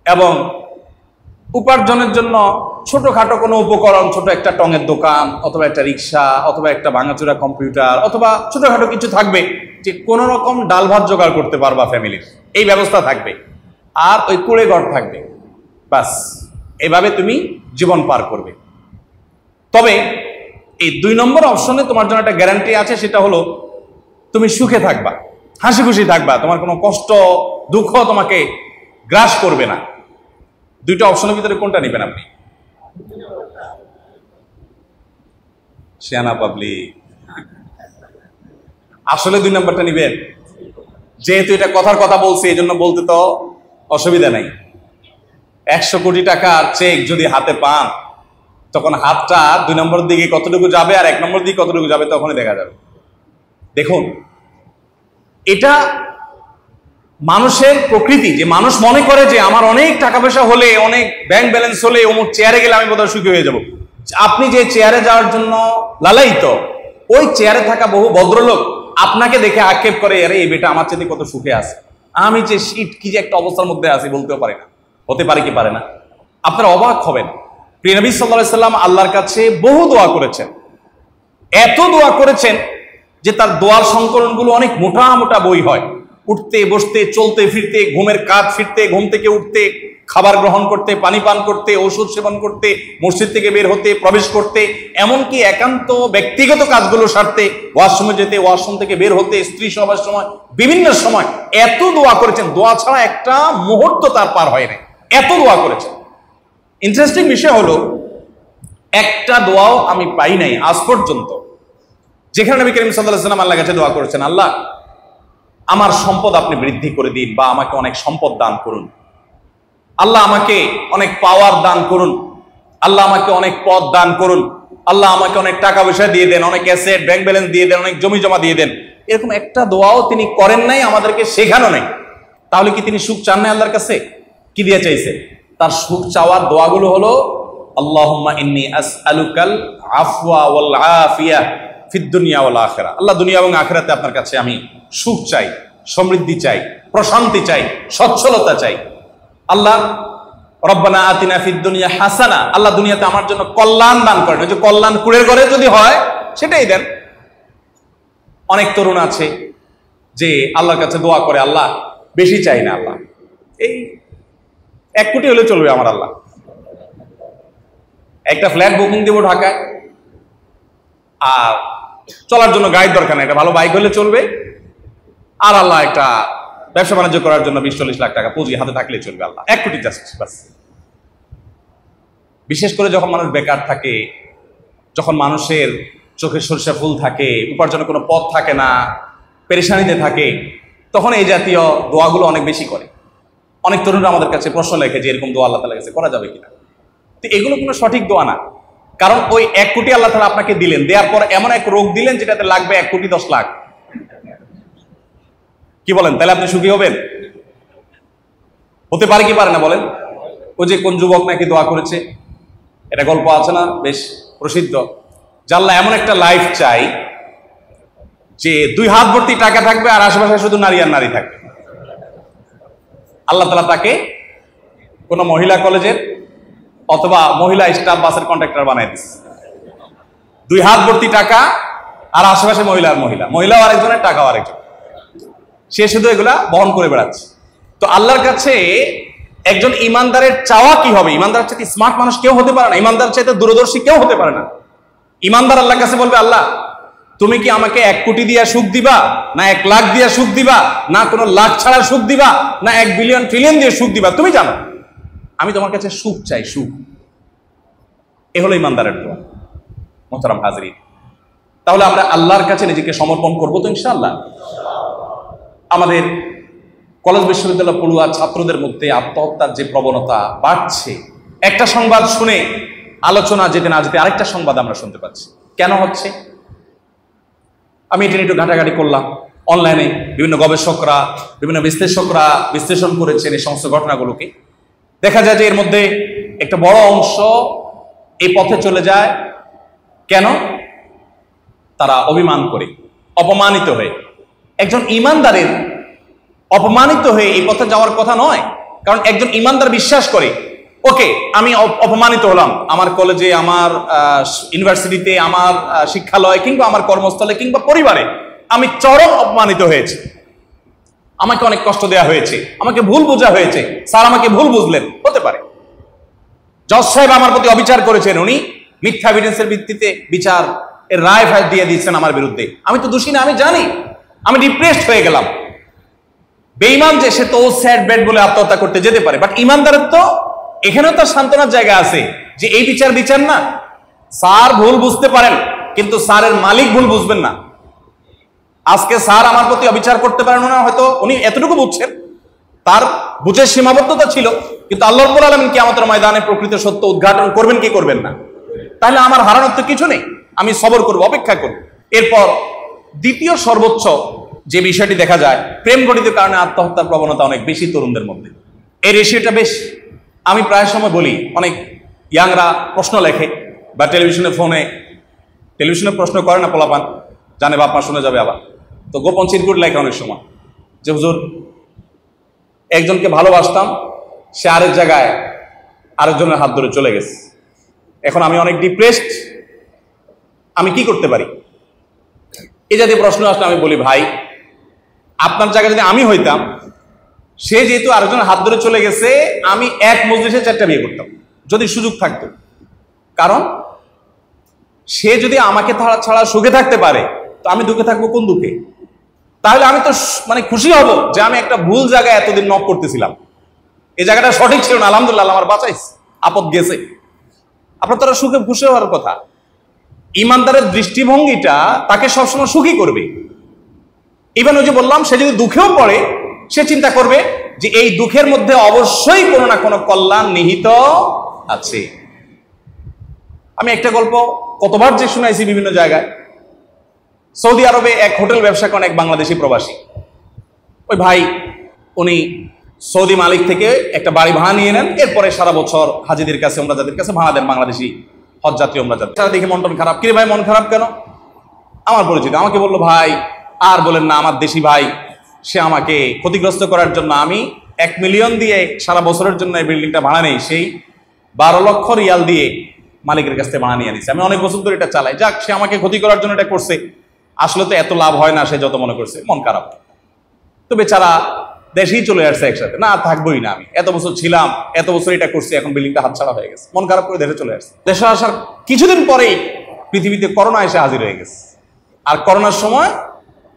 [SPEAKER 1] এবং উপার্জনের জন্য ছোটখাটো কোনো উপকরণ, ছোট একটা টঙের দোকান অথবা একটা রিক্সা অথবা একটা ভাঙাচোরা কম্পিউটার অথবা ছোটখাটো কিছু থাকবে, যে কোনো রকম ডাল ভাত জোগাড় করতে পারবা ফ্যামিলির, এই ব্যবস্থা থাকবে, আর ওই কুড়ে ঘর থাকবে, বাস এভাবে তুমি জীবন পার করবে। তবে এই 2 নম্বর অপশনে তোমার জন্য একটা গ্যারান্টি আছে, সেটা হলো তুমি সুখে থাকবা, হাসি খুশি থাকবা, তোমার কোনো কষ্ট দুঃখ তোমাকে গ্রাস করবে না। 2টা অপশনের ভিতরে কোনটা নেবেন আপনি? শিয়ানা পাবলিক, আসলে 2 নম্বরটা নিবেন। যেহেতু এটা কথার কথা বলছি, এই জন্য বলতে তো অসুবিধা নাই। 100 কোটি টাকার চেক যদি হাতে পান, তখন হাতটা 2 নম্বর দিকে কতটুকু যাবে আর 1 নম্বর দিকে কতটুকু যাবে তখনই দেখা যাবে। দেখুন, এটা মানুষের প্রকৃতি, যে মানুষ মনে করে যে আমার অনেক টাকা পয়সা হলে, অনেক ব্যাংক ব্যালেন্স হলে, অমুক চেয়ারে গেলে আমি বোধহয় সুখী হয়ে যাব। আপনি যে চেয়ারে যাওয়ার জন্য লালায়িত, ওই চেয়ারে থাকা বহু ভদ্রলোক আপনাকে দেখে আক্ষেপ করে, আরে এই বেটা আমার চেয়ে কত সুখে আছে, আমি যে শীত কি যে একটা অবস্থার মধ্যে আছি বলতেও পারি না। হতে পারে কি পারে না? আপনারা অবাক হবেন, প্রিয় নবী সাল্লাল্লাহু আলাইহি সাল্লাম আল্লাহর কাছে বহু দোয়া করেছেন, এত দোয়া করেছেন যে তার দোয়ার সংকলনগুলো অনেক মোটা মোটা বই হয়। উঠতে বসতে, চলতে ফিরতে, ঘুমের কাজ ফিরতে, ঘুম থেকে উঠতে, খাবার গ্রহণ করতে, পানি পান করতে, ওষুধ সেবন করতে, মসজিদ থেকে বের হতে, প্রবেশ করতে, এমনকি একান্ত ব্যক্তিগত কাজগুলো সারতে, ওয়াশরুমে যেতে, ওয়াশরুম থেকে বের হতে, স্ত্রী সবার সময়, বিভিন্ন সময় এত দোয়া করেছেন, দোয়া ছাড়া একটা মুহূর্ত তার পার হয় না, এত দোয়া করেছেন। ইন্টারেস্টিং বিষয় হলো, একটা দোয়াও আমি পাই নাই আজ পর্যন্ত যেখানে নবী করিম সাল্লাল্লাহু আলাইহি ওয়াসাল্লাম আল্লাহর কাছে দোয়া করেছেন, আল্লাহ আমার সম্পদ আপনি বৃদ্ধি করে দিন, বা আমাকে অনেক সম্পদ দান করুন, আল্লাহ আমাকে অনেক পাওয়ার দান করুন, আল্লাহ আমাকে অনেক পদ দান করুন, আল্লাহ আমাকে অনেক টাকা পয়সা দিয়ে দেন, অনেক অ্যাসেট ব্যাংক ব্যালেন্স দিয়ে দেন, অনেক জমি জমা দিয়ে দেন। এরকম একটা দোয়াও তিনি করেন নাই, আমাদেরকে শেখানো নাই। তাহলে কি তিনি সুখ চান নাই আল্লাহর কাছে? কি দিয়ে চাইছে? তার সুখ চাওয়ার দোয়াগুলো হলো, আল্লাহুম্মা ইন্নী আসআলুকাল আফওয়া ওয়াল আফিয়া ফিদ দুনিয়া ওয়াল আখিরা। আল্লাহ, দুনিয়া এবং আখিরাতে আপনার কাছে আমি সুখ চাই, সমৃদ্ধি চাই, প্রশান্তি চাই, সচ্ছলতা চাই। আল্লাহ রব্বানা আতিনা ফিদ দুনিয়া হাসানা, আল্লাহ দুনিয়াতে আমার জন্য কল্যাণ দান করেন, যে কল্যাণ কুড়ের ঘরে যদি হয় সেটাই দেন। অনেক তরুণ আছে যে আল্লাহর কাছে দোয়া করে, আল্লাহ বেশি চাই না, আল্লাহ এই 1 কোটি হলে চলবে আমার, আল্লাহ একটা ফ্ল্যাট বুকিং দেবো ঢাকায়, আর চলার জন্য গাড়ির দরকার নেই, একটা ভালো বাইক হলে চলবে, আর আল্লাহ একটা ব্যবসা বাণিজ্য করার জন্য 20-40 লাখ টাকা পুঁজি হাতে থাকলে চলবে, আল্লাহ 1 কোটি জাস্ট বাস। বিশেষ করে যখন মানুষ বেকার থাকে, যখন মানুষের চোখে সরষে ফুল থাকে, উপার্জনের কোনো পথ থাকে না, পেরেশানিতে থাকে, তখন এই জাতীয় দোয়াগুলো অনেক বেশি করে। অনেক তরুণরা আমাদের কাছে প্রশ্ন লেখে যে এরকম দোয়া আল্লাহ তাআলার কাছে করা যাবে কিনা। তো এগুলো কোনো সঠিক দোয়া না, কারণ ওই 1 কোটি আল্লাহ তাআলা আপনাকে দিলেন, দেওয়ার পর এমন এক রোগ দিলেন যেটাতে লাগবে 1 কোটি 10 লাখ। কি বলেন, তাহলে আপনি সুখী হবেন? হতে পারে কি পারে না বলেন? ওই যে কোন যুবক নাকি দোয়া করেছে, এটা গল্প আছে না, বেশ প্রসিদ্ধ, যে আল্লাহ এমন একটা লাইফ চাই যে 2 হাত ভর্তি টাকা থাকবে আর আশেপাশে শুধু নারী আর নারী থাকবে। আল্লাহ তাআলা তাকে কোনো মহিলা কলেজের অথবা মহিলা স্টাফ বাসের কন্ট্রাক্টর বানাই দিচ্ছে। 2 হাত ভর্তি টাকা আর আশেপাশে মহিলা আর মহিলা, মহিলাও আরেকজনের, টাকাও আরেকজন, সে শুধু এগুলা বহন করে বেড়াচ্ছে। তো আল্লাহর কাছে একজন ইমানদারের চাওয়া কি হবে? ইমানদার চাইতে স্মার্ট মানুষ কেউ হতে পারে না, ইমানদার চাইতে দূরদর্শী কেউ হতে পারে না। ইমানদার আল্লাহর কাছে বলবে, আল্লাহ তুমি কি আমাকে 1 কোটি দিয়া সুখ দিবা, না 1 লাখ দিয়া সুখ দিবা, না কোনো লাখ ছাড়া সুখ দিবা, না 1 বিলিয়ন ট্রিলিয়ন দিয়ে সুখ দিবা, তুমি জানো, আমি তোমার কাছে সুখ চাই, সুখ। এ হলো ইমানদারের দোয়া। মোহতারাম হাজরিন, তাহলে আমরা আল্লাহর কাছে নিজেকে সমর্পণ করবো তো ইনশাআল্লাহ? আমাদের কলেজ বিশ্ববিদ্যালয় পড়ুয়া ছাত্রদের মধ্যে আত্মহত্যার যে প্রবণতা বাড়ছে, একটা সংবাদ শুনে আলোচনা যেতে না যেতে আরেকটা সংবাদ আমরা শুনতে পাচ্ছি। কেন হচ্ছে? আমি এটা নিয়ে একটু ঘাটাঘাটি করলাম। অনলাইনে বিভিন্ন গবেষকরা, বিভিন্ন বিশ্লেষকরা বিশ্লেষণ করেছেন এই সমস্ত ঘটনাগুলোকে। দেখা যায় যে এর মধ্যে একটা বড় অংশ এই পথে চলে যায় কেন? তারা অভিমান করে, অপমানিত হয়ে। একজন ইমানদারের অপমানিত হয়ে এই পথে যাওয়ার কথা নয়। কারণ একজন ইমানদার বিশ্বাস করে, ওকে আমি অপমানিত হলাম, আমার কলেজে, আমার ইউনিভার্সিটিতে, আমার শিক্ষালয় কিংবা আমার কর্মস্থলে কিংবা পরিবারে আমি চরম অপমানিত হয়েছি, আমাকে অনেক কষ্ট দেওয়া হয়েছে, আমাকে ভুল বোঝা হয়েছে, স্যার আমাকে ভুল বুঝলেন, হতে পারে। জজ সাহেব আমার প্রতি অবিচার করেছেন, উনি মিথ্যা এভিডেন্সের ভিত্তিতে বিচার এর রায় দিয়ে দিচ্ছেন আমার বিরুদ্ধে, আমি তো দোষী না, আমি জানি, আমি ডিপ্রেসড হয়ে গেলাম। বেঈমান যে সে তো স্যাড ব্যাড বলে আত্মহত্যা করতে যেতে পারে, বাট ইমানদারের তো এখানেও তো সান্ত্বনার জায়গা আছে যে এই বিচার বিচার না। স্যার ভুল বুঝতে পারেন, কিন্তু স্যারের মালিক ভুল বুঝবেন না। আজকে স্যার আমার প্রতি অবিচার করতে পারেন না, হয়তো উনি এতটুকু বুঝছেন, তার বুঝের সীমাবদ্ধতা ছিল, কিন্তু আল্লাহ রাব্বুল আলামিন কিয়ামতের ময়দানে প্রকৃত সত্য উদ্ঘাটন করবেন কি করবেন না? তাহলে আমার হারানোর তো কিছু নেই, আমি সবর করব, অপেক্ষা করব। এরপর দ্বিতীয় সর্বোচ্চ যে বিষয়টি দেখা যায়, প্রেম ঘটিত কারণে আত্মহত্যার প্রবণতা অনেক বেশি তরুণদের মধ্যে, এই রেশিওটা বেশ। আমি প্রায় সময় বলি, অনেক ইয়াংরা প্রশ্ন লেখে বা টেলিভিশনে প্রশ্ন করে না, পোলাপান জানে বাপ মা শুনে যাবে আবার, তো গোপন চিরকুট লেখে অনেক সময় যে হুজুর একজনকে ভালোবাসতাম, সে আরেক জায়গায় আরেকজনের হাত ধরে চলে গেছে, এখন আমি অনেক ডিপ্রেসড, আমি কি করতে পারি? এই জাতীয় প্রশ্ন আসলে আমি বলি, ভাই আপনার জায়গায় যদি আমি হইতাম, সে যেহেতু আরেকজনের হাত ধরে চলে গেছে, আমি এক মজলিসে 4টা বিয়ে করতাম যদি সুযোগ থাকতো। কারণ সে যদি আমাকে ছাড়া সুখে থাকতে পারে, তো আমি দুঃখে থাকবো কোন দুঃখে? তাহলে আমি তো মানে খুশি হব যে আমি একটা ভুল জায়গায় এতদিন নক করতেছিলাম, এই জায়গাটা সঠিক ছিল না, আলহামদুলিল্লাহ আমার বাঁচাইছে, আপদ গেছে। আপনার তো সুখে খুশি হওয়ার কথা। ইমানদারের দৃষ্টিভঙ্গিটা তাকে সবসময় সুখী করবে। ইভেন ওই যে বললাম, সে যদি দুঃখেও পড়ে, সে চিন্তা করবে যে এই দুঃখের মধ্যে অবশ্যই কোনো না কোনো কল্যাণ নিহিত আছে। আমি একটা গল্প কতবার যে শুনাইছি বিভিন্ন জায়গায়। সৌদি আরবে এক হোটেল ব্যবসা করেন এক বাংলাদেশি প্রবাসী। ওই ভাই উনি সৌদি মালিক থেকে একটা বাড়ি ভাড়া নিয়ে নেন, এরপরে সারা বছর হাজিদের কাছে, ওমরাদের কাছে ভাড়া দেন, বাংলাদেশি হজ যাত্রী ওমরাদের। তারা দেখে মন টন খারাপ। কিরে ভাই মন খারাপ কেন? আমার পরিচিত আমাকে বললো, ভাই আর বলেন না, আমার দেশি ভাই সে আমাকে ক্ষতিগ্রস্ত করার জন্য আমি 1 মিলিয়ন দিয়ে সারা বছরের জন্য এই বিল্ডিংটা ভাড়া নেই, সেই 12 লক্ষ রিয়াল দিয়ে মালিকের কাছ থেকে ভাড়া নিয়ে নিচ্ছে। আমি অনেক বছর ধরে এটা চালাই, যাক সে আমাকে ক্ষতি করার জন্য এটা করছে, আসলে তো এত লাভ হয় না সে যত মনে করছে, মন খারাপ। তো বেচারা দেশেই চলে আসছে একসাথে, না থাকবোই না, আমি এত বছর ছিলাম, এত বছর এটা করছি, এখন বিল্ডিংটা হাতছাড়া হয়ে গেছে, মন খারাপ করে দেশে চলে আসছে। দেশে আসার কিছুদিন পরেই পৃথিবীতে করোনা এসে হাজির হয়ে গেছে। আর করোনার সময়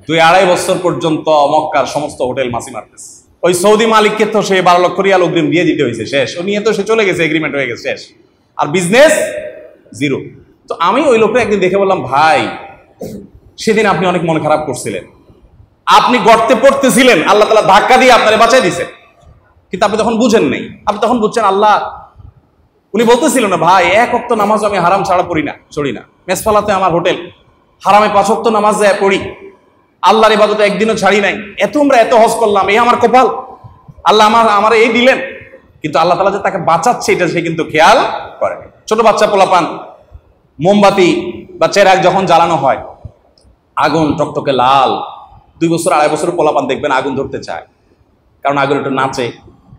[SPEAKER 1] 2-2.5 বছর পর্যন্ত মক্কার সমস্ত হোটেল মাসি মারতেছে। ওই সৌদি মালিককে তো সে 12 লক্ষ রিয়াল অগ্রিম দিয়ে দিতে হয়েছে, শেষ। ও নিয়ে তো সে চলে গেছে, এগ্রিমেন্ট হয়ে গেছে, শেষ। আর বিজনেস জিরো। তো আমি ওই লোকটা একদিন দেখে বললাম, ভাই সেদিন আপনি অনেক মন খারাপ করছিলেন, আপনি গর্তে পড়তেছিলেন, আল্লাহ তাআলা ধাক্কা দিয়ে আপনারে বাঁচাই দিয়েছেন, কিন্তু আপনি তখন বুঝেন নাই। আপনি তখন বুঝছেন আল্লাহ, উনি বলতেছিল না, ভাই 1 ওয়াক্ত নামাজ আমি হারাম ছাড়া চড়ি না, মেসফালাতে আমার হোটেল, হারামে 5 ওয়াক্ত নামাজ যায় পড়ি, আল্লাহর ইবাদত একদিনও ছাড়ি নাই, আমরা এত হজ করলাম, এই আমার কপাল, আল্লাহ আমার এই দিলেন। কিন্তু আল্লাহ তাআলা যে তাকে বাঁচাচ্ছে এটা সে কিন্তু খেয়াল করে। ছোট বাচ্চা পোলাপান মোমবাতি বা চেরাগ যখন জ্বালানো হয়, আগুন টকটকে লাল, 2 বছর 2.5 বছরের পোলাপান দেখবেন আগুন ধরতে চায়, কারণ আগুন একটু নাচে,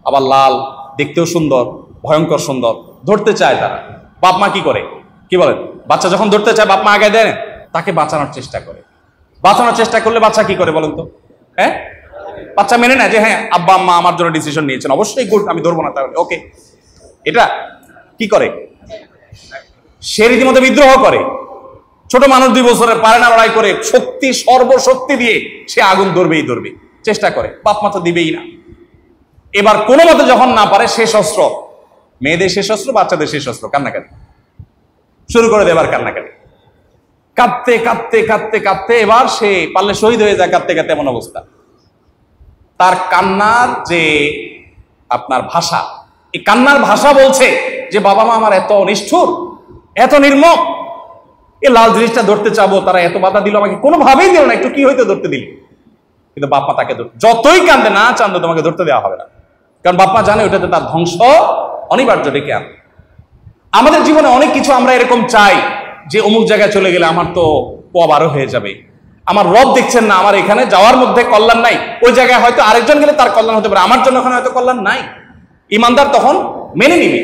[SPEAKER 1] আবার লাল, দেখতেও সুন্দর, ভয়ঙ্কর সুন্দর, ধরতে চায় তারা। বাপ মা কি করে, কি বলেন? বাচ্চা যখন ধরতে চায় বাপ মা আগে দেন, তাকে বাঁচানোর চেষ্টা করে। বাঁচানোর চেষ্টা করলে বাচ্চা কি করে বলেন তো? হ্যাঁ, বাচ্চা মেনে নেয় যে হ্যাঁ আব্বা আম্মা আমার জন্য ডিসিশন নিয়েছেন, অবশ্যই গুড, আমি ধরবো না, তাহলে ওকে। এটা কি করে? সে রীতিমতো বিদ্রোহ করে। ছোট মানুষ 2 বছরের পারে না, লড়াই করে সর্বশক্তি দিয়ে সে আগুন ধরবে চেষ্টা করে, বাপ মা তো দিবেই না। এবার কোনো মতে যখন না পারে, শেষ অস্ত্র, মেয়েদের শেষ অস্ত্র, বাচ্চাদের শেষ অস্ত্র, কান্নাকাটি শুরু করে দেবার, কান্নাকাটি। কাঁদতে কাঁদতে কাঁদতে কাঁদতে এবার সে পারলে শহীদ হয়ে যায়, কাঁদতে কাঁদতে এমন অবস্থা। তার কান্নার যে আপনার ভাষা, এই কান্নার ভাষা বলছে যে বাবা মা আমার এত নিষ্ঠুর, এত নির্মম, এ লাল জিনিসটা ধরতে চাবো, তারা এত বাধা দিল আমাকে, কোনোভাবেই দিল না, একটু কি হইতো ধরতে দিল। কিন্তু বাপ মা তাকে যতই কান্দে না চান্দে তোমাকে ধরতে দেওয়া হবে না, কারণ বাপ মা জানে ওটাতে তার ধ্বংস অনিবার্য ডেকে আন। আমাদের জীবনে অনেক কিছু আমরা এরকম চাই যে অমুক জায়গায় চলে গেলে আমার তো পোয়া বারো হয়ে যাবে, আমার রব দেখছেন না, আমার এখানে যাওয়ার মধ্যে কল্যাণ নাই, ওই জায়গায় হয়তো আরেকজন গেলে তার কল্যাণ হতে পারে, আমার জন্য ওখানে হয়তো কল্যাণ নাই। ইমানদার তখন মেনে নিবে।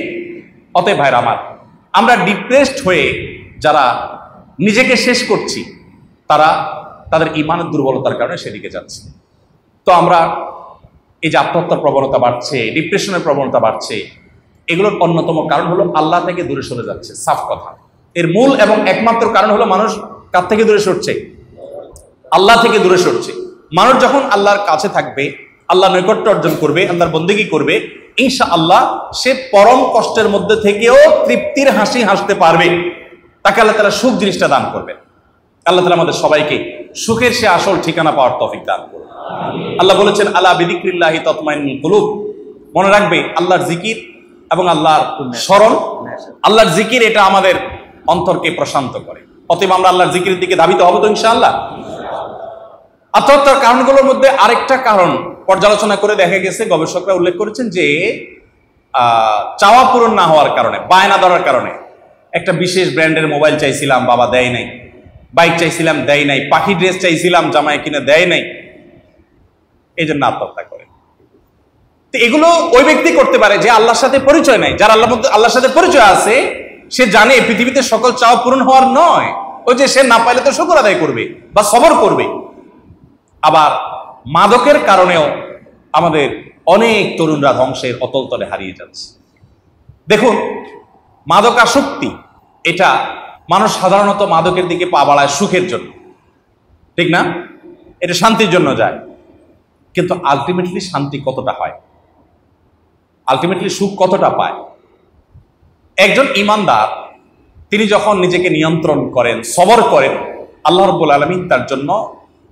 [SPEAKER 1] অতএব ভাইরা আমার, আমরা ডিপ্রেসড হয়ে যারা নিজেকে শেষ করছি, তারা তাদের ইমানের দুর্বলতার কারণে সেদিকে যাচ্ছে। তো আমরা এই যে আত্মহত্যার প্রবণতা বাড়ছে, ডিপ্রেশনের প্রবণতা বাড়ছে, এগুলোর অন্যতম কারণ হলো আল্লাহ থেকে দূরে সরে যাচ্ছে। সাফ কথা, এর মূল এবং একমাত্র কারণ হলো মানুষ কার থেকে দূরে সরছে? আল্লাহ থেকে দূরে সরছে। মানুষ যখন আল্লাহর কাছে থাকবে, আল্লাহ নৈকট্য অর্জন করবে, আল্লাহর বন্দেগী করবে, ইনশাআল্লাহ সে পরম কষ্টের মধ্যে থেকেও তৃপ্তির হাসি হাসতে পারবে। তাকে আল্লাহ তাআলা সুখ জিনিসটা দান করবেন। আল্লাহ তাআলা আমাদের সবাইকে সুখের সে আসল ঠিকানা পাওয়ার তৌফিক দান করুন। আল্লাহ বলেছেন, আলা বিযিকরিল্লাহি তাতমাইন্নুল কুলুব, মনে রাখবে আল্লাহর জিকির এবং আল্লাহর স্মরণ, আল্লাহর জিকির এটা আমাদের অন্তরকে প্রশান্ত করে। অতএব আমরা আল্লাহর জিকিরের দিকে ধাবিত হব তো ইনশাআল্লাহ। আত্মহত্যার কারণগুলোর মধ্যে আরেকটা কারণ পর্যালোচনা করে দেখা গেছে, গবেষকরা উল্লেখ করেছেন যে চাওয়া পূরণ না হওয়ার কারণে, বায়না ধরার কারণে। একটা বিশেষ ব্র্যান্ডের মোবাইল চাইছিলাম, বাবা দেয় নাই, বাইক চাইছিলাম দেয় নাই, পাখি ড্রেস চাইছিলাম, জামাই কিনে দেয় নাই, এই জন্য আত্মহত্যা করে। তো এগুলো ওই ব্যক্তি করতে পারে যে আল্লাহর সাথে পরিচয় নাই। যার আল্লাহর সাথে পরিচয় আছে, সে জানে পৃথিবীতে সকল চাওয়া পূরণ হওয়ার নয়, ওই যে সে না পাইলে তো শুকর আদায় করবে বা সবর করবে। আবার মাদকের কারণেও আমাদের অনেক তরুণরা ধ্বংসের অতল তলে হারিয়ে যাচ্ছে। দেখুন, মাদকাসক্তি, এটা মানুষ সাধারণত মাদকের দিকে পা বাড়ায় সুখের জন্য, ঠিক না? এটা শান্তির জন্য যায়, কিন্তু আলটিমেটলি শান্তি কতটা হয়, আলটিমেটলি সুখ কতটা পায়? একজন ইমানদার তিনি যখন নিজেকে নিয়ন্ত্রণ করেন, সবর করেন, আল্লাহ রাব্বুল আলামিন তার জন্য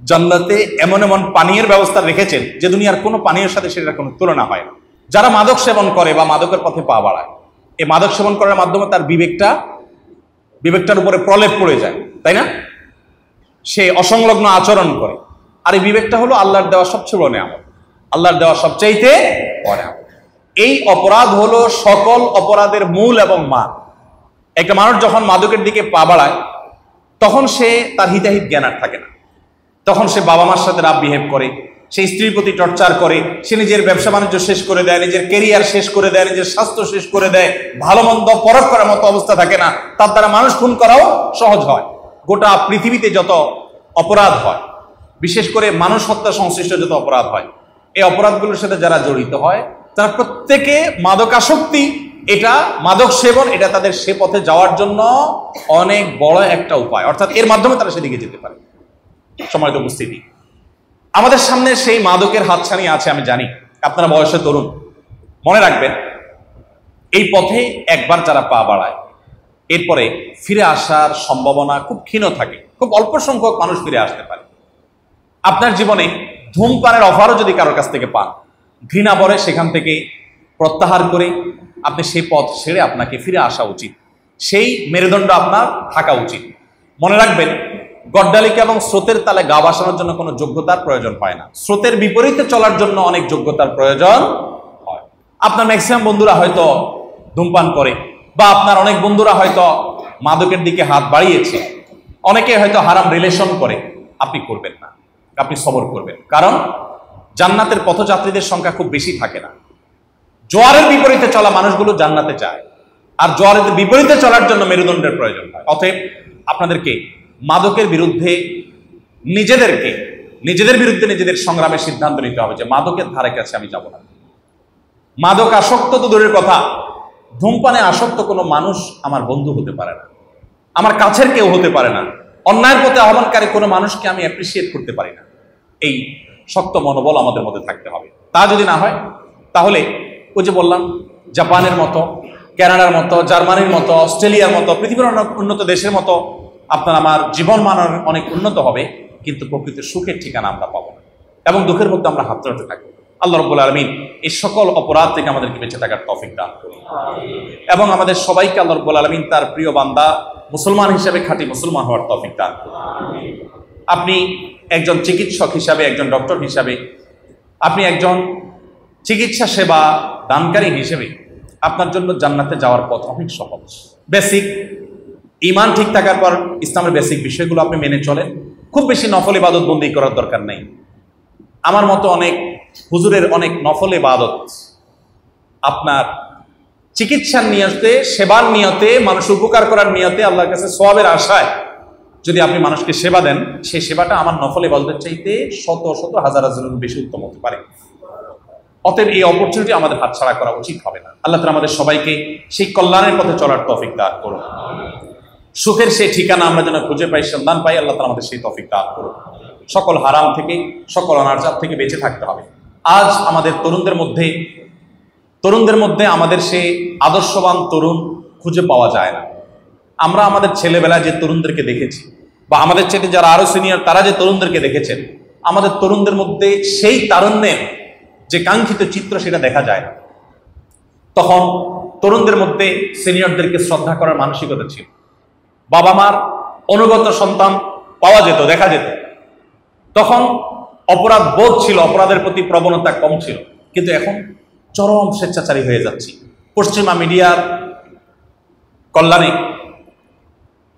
[SPEAKER 1] জান্নাতে এমন এমন পানীয়ের ব্যবস্থা রেখেছেন যে দুনিয়ার কোনো পানীয়ের সাথে সেটার কোনো তুলনা হয় না। যারা মাদক সেবন করে বা মাদকের পথে পা বাড়ায়, এই মাদক সেবন করার মাধ্যমে তার বিবেকটার উপরে প্রলেপ পড়ে যায়, তাই না? সে অসংলগ্ন আচরণ করে। আর এই বিবেকটা হলো আল্লাহর দেওয়া সবচেয়ে বড় নিয়ামত, আল্লাহর দেওয়া সবচাইতে বড় নিয়ামত। এই অপরাধ হলো সকল অপরাধের মূল এবং মা। একটা মানুষ যখন মাদকের দিকে পা বাড়ায়, তখন সে তার হিতাহিত জ্ঞান আর থাকে না। তখন সে বাবা মার সাথে রাফ বিহেভ করে, সে স্ত্রীর প্রতি টর্চার করে, সে নিজের ব্যবসা বাণিজ্য শেষ করে দেয়, নিজের কেরিয়ার শেষ করে দেয়, নিজের স্বাস্থ্য শেষ করে দেয়, ভালো মন্দ পরখ করার মতো অবস্থা থাকে না। তার দ্বারা মানুষ খুন করাও সহজ হয়। গোটা পৃথিবীতে যত অপরাধ হয়, বিশেষ করে মানুষ হত্যা সংশ্লিষ্ট যত অপরাধ হয়, এই অপরাধগুলোর সাথে যারা জড়িত হয় তারা প্রত্যেকে মাদকাসক্তি, এটা মাদক সেবন, এটা তাদের সে পথে যাওয়ার জন্য অনেক বড় একটা উপায়, অর্থাৎ এর মাধ্যমে তারা সেদিকে যেতে পারে। সম্মানিত উপস্থিতি, আমাদের সামনে সেই মাদকের হাতছানি আছে, আমি জানি আপনারা বয়সে তরুণ, মনে রাখবেন এই পথে একবার যারা পা বাড়ায়, এরপরে ফিরে আসার সম্ভাবনা খুব ক্ষীণ থাকে, খুব অল্প সংখ্যক মানুষ ফিরে আসতে পারে। আপনার জীবনে ধূমপানের অফারও যদি কারোর কাছ থেকে পান, ঘৃণা ভরে সেখান থেকে প্রত্যাহার করে আপনি সেই পথ ছেড়ে আপনাকে ফিরে আসা উচিত, সেই মেরুদণ্ড আপনার থাকা উচিত। মনে রাখবেন, গড্ডালিকা এবং স্রোতের তালে গা ভাসানোর জন্য কোনো যোগ্যতার প্রয়োজন হয় না, স্রোতের বিপরীতে চলার জন্য অনেক যোগ্যতার প্রয়োজন হয়। আপনার ম্যাক্সিমাম বন্ধুরা হয়তো ধূমপান করে, বা আপনার অনেক বন্ধুরা হয়তো মাদকের দিকে হাত বাড়িয়েছে, অনেকে হয়তো হারাম রিলেশন করে। আপনি করবেন না, আপনি সবর করবেন, কারণ জান্নাতের পথযাত্রীদের সংখ্যা খুব বেশি থাকে না। জোয়ারের বিপরীতে চলা মানুষগুলো জান্নাতে যায়, আর জোয়ারের বিপরীতে চলার জন্য মেরুদণ্ডের প্রয়োজন হয়। অতএব আপনাদেরকে মাদকের বিরুদ্ধে নিজেদের বিরুদ্ধে নিজেদের সংগ্রামের সিদ্ধান্ত নিতে হবে যে মাদকের ধারে কাছে আমি যাব না। মাদক আসক্ত তো দূরের কথা, ধূমপানে আসক্ত কোনো মানুষ আমার বন্ধু হতে পারে না, আমার কাছের কেউ হতে পারে না। অন্যায়ের পথে আহ্বানকারী কোনো মানুষকে আমি অ্যাপ্রিসিয়েট করতে পারি না। এই শক্ত মনোবল আমাদের মধ্যে থাকতে হবে। তা যদি না হয়, তাহলে ওই যে বললাম, জাপানের মতো, কানাডার মতো, জার্মানির মতো, অস্ট্রেলিয়ার মতো, পৃথিবীর উন্নত দেশের মতো আপনার আমার জীবন মান অনেক উন্নত হবে, কিন্তু প্রকৃত সুখের ঠিকানা আমরা পাবো না এবং দুঃখের মধ্যে আমরা হাত ধরতে থাকবো। আল্লাহ রাব্বুল আলামিন এই সকল অপরাধ থেকে আমাদেরকে বেঁচে থাকার তৌফিক দান করুন এবং আমাদের সবাইকে আল্লাহ রাব্বুল আলামিন তার প্রিয় বান্দা মুসলমান হিসেবে খাঁটি মুসলমান হওয়ার তৌফিক দান করুন। আপনি একজন চিকিৎসক হিসাবে, একজন ডক্টর হিসাবে, আপনি একজন চিকিৎসা সেবা দানকারী হিসেবে আপনার জন্য জান্নাতে যাওয়ার পথ অনেক সহজ। বেসিক ঈমান ঠিক থাকার পর ইসলামের বেসিক বিষয়গুলো আপনি মেনে চলেন। খুব বেশি নফল ইবাদত বন্দি করার দরকার নেই। আমার মতো অনেক হুজুরের অনেক নফল ইবাদত আপনার চিকিৎসার নিয়তে, সেবার নিয়তে, মানুষ উপকার করার নিয়তে, আল্লাহর কাছে সওয়াবের আশায় যদি আপনি মানুষকে সেবা দেন, সেই সেবাটা আমার নফল ইবাদতের চাইতে শত শত হাজার হাজারের বেশি উত্তম হতে পারে। অতএব এই অপরচুনিটি আমাদের হাতছাড়া করা উচিত হবে না। আল্লাহ তাআলা আমাদের সবাইকে সেই কল্যাণের পথে চলার তৌফিক দান করুন। সুখের সেই ঠিকানা আমরা যেন খুঁজে পাই, সন্ধান পাই, আল্লাহ তাআলা আমাদের সেই তৌফিক দান করুন। সকল হারাম থেকে, সকল অনাচার থেকে বেঁচে থাকতে হবে। আজ আমাদের তরুণদের মধ্যে আমাদের সেই আদর্শবান তরুণ খুঁজে পাওয়া যায় না। আমরা আমাদের ছেলেবেলায় যে তরুণদেরকে দেখেছি বা আমাদের চেয়ে যারা আরো সিনিয়র তারা যে তরুণদেরকে দেখেছেন, আমাদের তরুণদের মধ্যে সেই তারুণ্যের যে কাঙ্ক্ষিত চিত্র সেটা দেখা যায় না। তখন তরুণদের মধ্যে সিনিয়রদেরকে শ্রদ্ধা করার মানসিকতা ছিল। বাবা মার অনুগত সন্তান পাওয়া যেত, দেখা যেত। তখন অপরাধ বোধ ছিল, অপরাধের প্রতি প্রবণতা কম ছিল। কিন্তু এখন চরম স্বেচ্ছাচারী হয়ে যাচ্ছি। পশ্চিমা মিডিয়ার কল্যাণে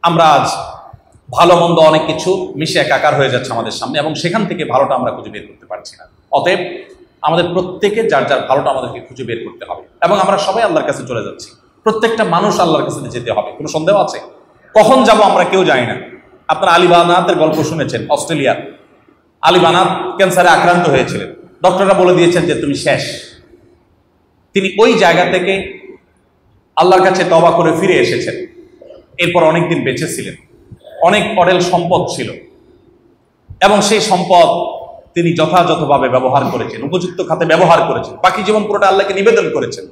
[SPEAKER 1] আমরা আজ ভালো মন্দ অনেক কিছু মিশে একাকার হয়ে যাচ্ছে আমাদের সামনে এবং সেখান থেকে ভালোটা আমরা খুঁজে বের করতে পারছি না। অতএব আমাদের প্রত্যেকে যার যার ভালোটা আমাদেরকে খুঁজে বের করতে হবে এবং আমরা সবাই আল্লাহর কাছে চলে যাচ্ছি। প্রত্যেকটা মানুষ আল্লাহর কাছে যেতে হবে, কোনো সন্দেহ আছে? কখন যাব আমরা কেউ জানি না। আপনারা আলী বানাতের গল্প শুনেছেন। অস্ট্রেলিয়ার আলী বানাত ক্যান্সারে আক্রান্ত হয়েছিলেন। ডক্টররা বলে দিয়েছেন যে তুমি শেষ। তিনি ওই জায়গা থেকে আল্লাহর কাছে তওবা করে ফিরে এসেছেন। এরপর অনেকদিন বেঁচে ছিলেন। অনেক অঢেল সম্পদ ছিল এবং সেই সম্পদ তিনি যথাযথভাবে ব্যবহার করেছেন, উপযুক্ত খাতে ব্যবহার করেছেন। বাকি জীবন পুরোটা আল্লাহকে নিবেদন করেছেন।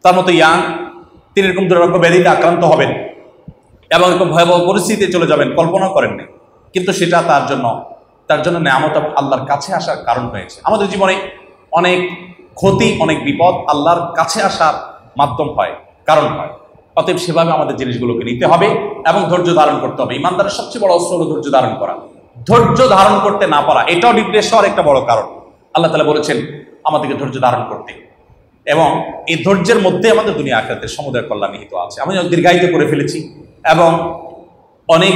[SPEAKER 1] তার মতো ইয়াং তিনি এরকম দুরারোগ্য ব্যাধিতে আক্রান্ত হবেন এবং এরকম ভয়াবহ পরিস্থিতিতে চলে যাবেন, কল্পনা করেন না। কিন্তু সেটা তার জন্য নেয়ামত এবং আল্লাহর কাছে আসার কারণ হয়েছে। আমাদের জীবনে অনেক ক্ষতি, অনেক বিপদ আল্লাহর কাছে আসার মাধ্যম হয়, কারণ হয়। অতএব সেভাবে আমাদের জিনিসগুলোকে নিতে হবে এবং ধৈর্য ধারণ করতে হবে। ইমানদারের সবচেয়ে বড় অস্ত্র হলো ধৈর্য ধারণ করা। ধৈর্য ধারণ করতে না পারা এটাও ডিপ্রেশন হওয়ার একটা বড় কারণ। আল্লাহ তাআলা বলেছেন আমাদেরকে ধৈর্য ধারণ করতে এবং এই ধৈর্যের মধ্যে আমাদের দুনিয়া আখিরাতের সমুদয় কল্যাণ নিহিত আছে। আমি দীর্ঘায়িত করে ফেলেছি এবং অনেক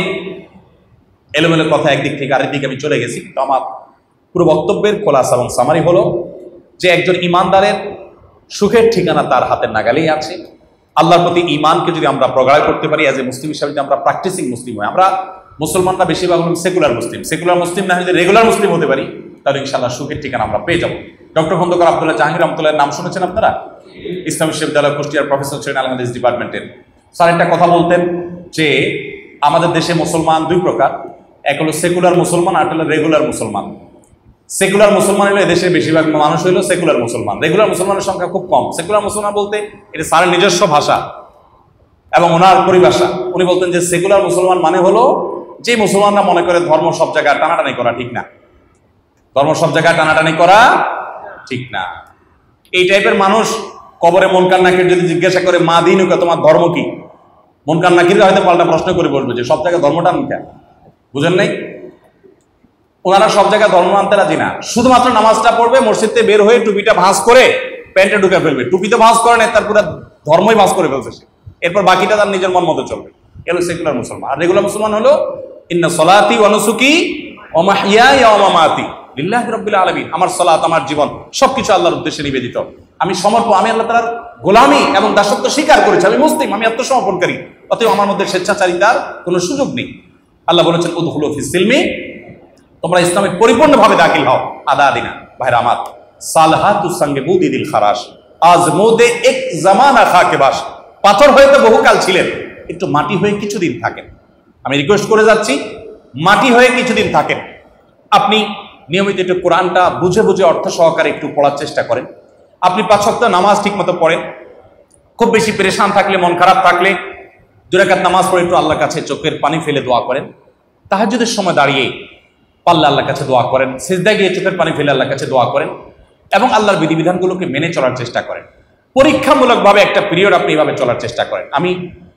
[SPEAKER 1] এলোমেলো কথা একদিক থেকে আরেক দিকে আমি চলে গেছি। তো আমার পুরো বক্তব্যের খোলাসা এবং সামারি হলো যে একজন ইমানদারের সুখের ঠিকানা তার হাতের নাগালেই আছে। আল্লাহর প্রতি ঈমানকে যদি আমরা প্রগাঢ় করতে পারি, এজ এ মুসলিম হিসাবে যদি আমরা প্র্যাকটিসিং মুসলিম হয়, আমরা মুসলমানরা বেশিরভাগ হলাম সেকুলার মুসলিম না, যদি রেগুলার মুসলিম হতে পারি তাহলে ইনশাআল্লাহ সুখের ঠিকানা আমরা পেয়ে যাবো। ডক্টর খন্দকার আব্দুল্লাহ জাহাঙ্গীর রহমতুল্লাহর নাম শুনেছেন আপনারা? ইসলামী বিশ্ববিদ্যালয় কুষ্টিয়ার প্রফেসর ছিলেন আল হাদিস ডিপার্টমেন্টের। স্যার একটা কথা বলতেন যে আমাদের দেশে মুসলমান দুই প্রকার, এক হলো সেকুলার মুসলমান, আর হলো রেগুলার মুসলমান। সেকুলার মুসলমান হলো এদেশের বেশিরভাগ মানুষ হলো সেকুলার মুসলমান। রেগুলার মুসলমানের সংখ্যা খুব কম। সেকুলার মুসলমান বলতে এটা স্যারের নিজস্ব ভাষা এবং ওনার পরিভাষা। উনি বলতেন যে সেকুলার মুসলমান মানে হলো যে মুসলমানরা মনে করে ধর্ম সব জায়গায় টানাটানি করা ঠিক না, ধর্ম সব জায়গায় টানাটানি করা ঠিক না। এই টাইপের মানুষ কবরে মনকার নাকির যদি জিজ্ঞাসা করে মা দিনুকা তোমার ধর্ম কি, মনকার নাকির হয়তো পাল্টা প্রশ্ন করে বলবে যে সব জায়গায় ধর্মটা কেন, বুঝেন নাই? ওনারা সব জায়গায় ধর্ম মানতে রাজি না। শুধুমাত্র নামাজটা পড়বে, মসজিদ থেকে বের হয়ে টুপিটা ভাঁজ করে প্যান্টে ঢুকে ফেলবে। টুপি তো ভাঁজ করে না, তার পুরো ধর্মই ভাঁজ করে ফেলছে সে। এরপর বাকিটা তার নিজের মন মতো চলবে। এগুলো সেকুলার মুসলমান। আর রেগুলার মুসলমান হলো ইন্না সলাতি ওয়া নুসুকি ওয়া মাহইয়ায়া ওয়া মামাতি লিল্লাহি রাব্বিল আলামিন। আমার সালাত, আমার জীবন সবকিছু আল্লাহর উদ্দেশ্যে নিবেদিত। আমি আমি আল্লাহ তাআলার গোলামি এবং দাসত্ব স্বীকার করেছি। আমি মুসলিম, আমি আত্মসমর্পণকারী। অতএব আমার মধ্যে স্বেচ্ছাচারিতার কোনো সুযোগ নেই। আল্লাহ বলেছেন উদখুলু ফিস সিলমি, তোমরা ইসলামে পরিপূর্ণভাবে দাখিল হও। আদা দিনা ভাইরা আমার, সালহাতুস সঙ্গে বুদিদিল খারাস আজমোদে এক জামানা খাকে বাস। পাথর হয়ে তো বহুকাল ছিলেন, একটু মাটি হয়ে কিছুদিন থাকেন। আমি রিকোয়েস্ট করে যাচ্ছি, মাটি হয়ে কিছুদিন থাকেন। আপনি নিয়মিত একটু কোরআনটা বুঝে বুঝে অর্থ সহকারে একটু পড়ার চেষ্টা করেন। আপনি 5 ওয়াক্ত নামাজ ঠিক মতো পড়েন। খুব বেশি পেরেশান থাকলে, মন খারাপ থাকলে 2 রাকাত নামাজ পড়ে একটু আল্লাহর কাছে চোখের পানি ফেলে দোয়া করেন, তাহাজ্জুদের সময় দাঁড়িয়ে পারলে আল্লাহর কাছে দোয়া করেন, সিজদায় গিয়ে চোখের পানি ফেলে আল্লাহর কাছে দোয়া করেন এবং আল্লাহর বিধিবিধানগুলোকে মেনে চলার চেষ্টা করেন। পরীক্ষামূলকভাবে একটা পিরিয়ড আপনি এভাবে চলার চেষ্টা করেন। আমি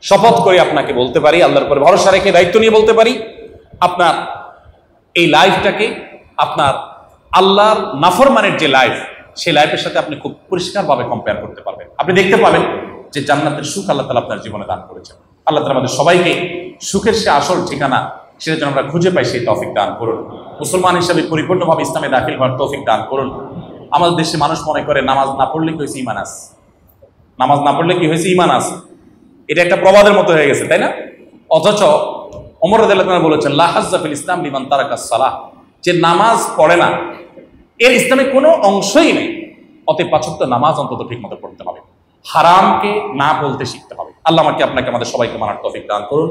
[SPEAKER 1] শপথ করে আপনাকে বলতে পারি, আল্লাহর উপরে ভরসা রেখে দায়িত্ব নিয়ে বলতে পারি, আপনার এই লাইফটাকে আপনার আল্লাহর নাফরমানের যে লাইফ, সেই লাইফের সাথে আপনি খুব পরিষ্কারভাবে কম্পেয়ার করতে পারবেন। আপনি দেখতে পাবেন যে জান্নাতের সুখ আল্লাহ তাআলা আপনার জীবনে দান করেছেন। আল্লাহ তাআলা আমাদের সবাইকে সুখের সে আসল ঠিকানা সেটা যেন আমরা খুঁজে পাই, সেই তৌফিক দান করুন। মুসলমান হিসেবে পরিপূর্ণভাবে ইসলামে দাখিল হওয়ার তৌফিক দান করুন। আমাদের দেশে মানুষ মনে করে নামাজ না পড়লে কি হয়েছে, ঈমান আছে, নামাজ না পড়লে কি হয়েছে, ঈমান আছে। এটা একটা প্রবাদের মতো হয়ে গেছে, তাই না? অথচ ওমর রাদিয়াল্লাহু আনহু বলেছেন, লা হাজ্জা ফিল ইসলাম লিমান তারাকাস সালাহ, যে নামাজ পড়ে না এর ইসলামে কোনো অংশই নেই। অতএব 5 ওয়াক্ত নামাজ অন্তত ঠিক মতো পড়তে হবে, হারামকে না বলতে শিখতে হবে। আল্লাহ আমাকে আপনাকে আমাদের সবাইকে মানার তৌফিক দান করুন।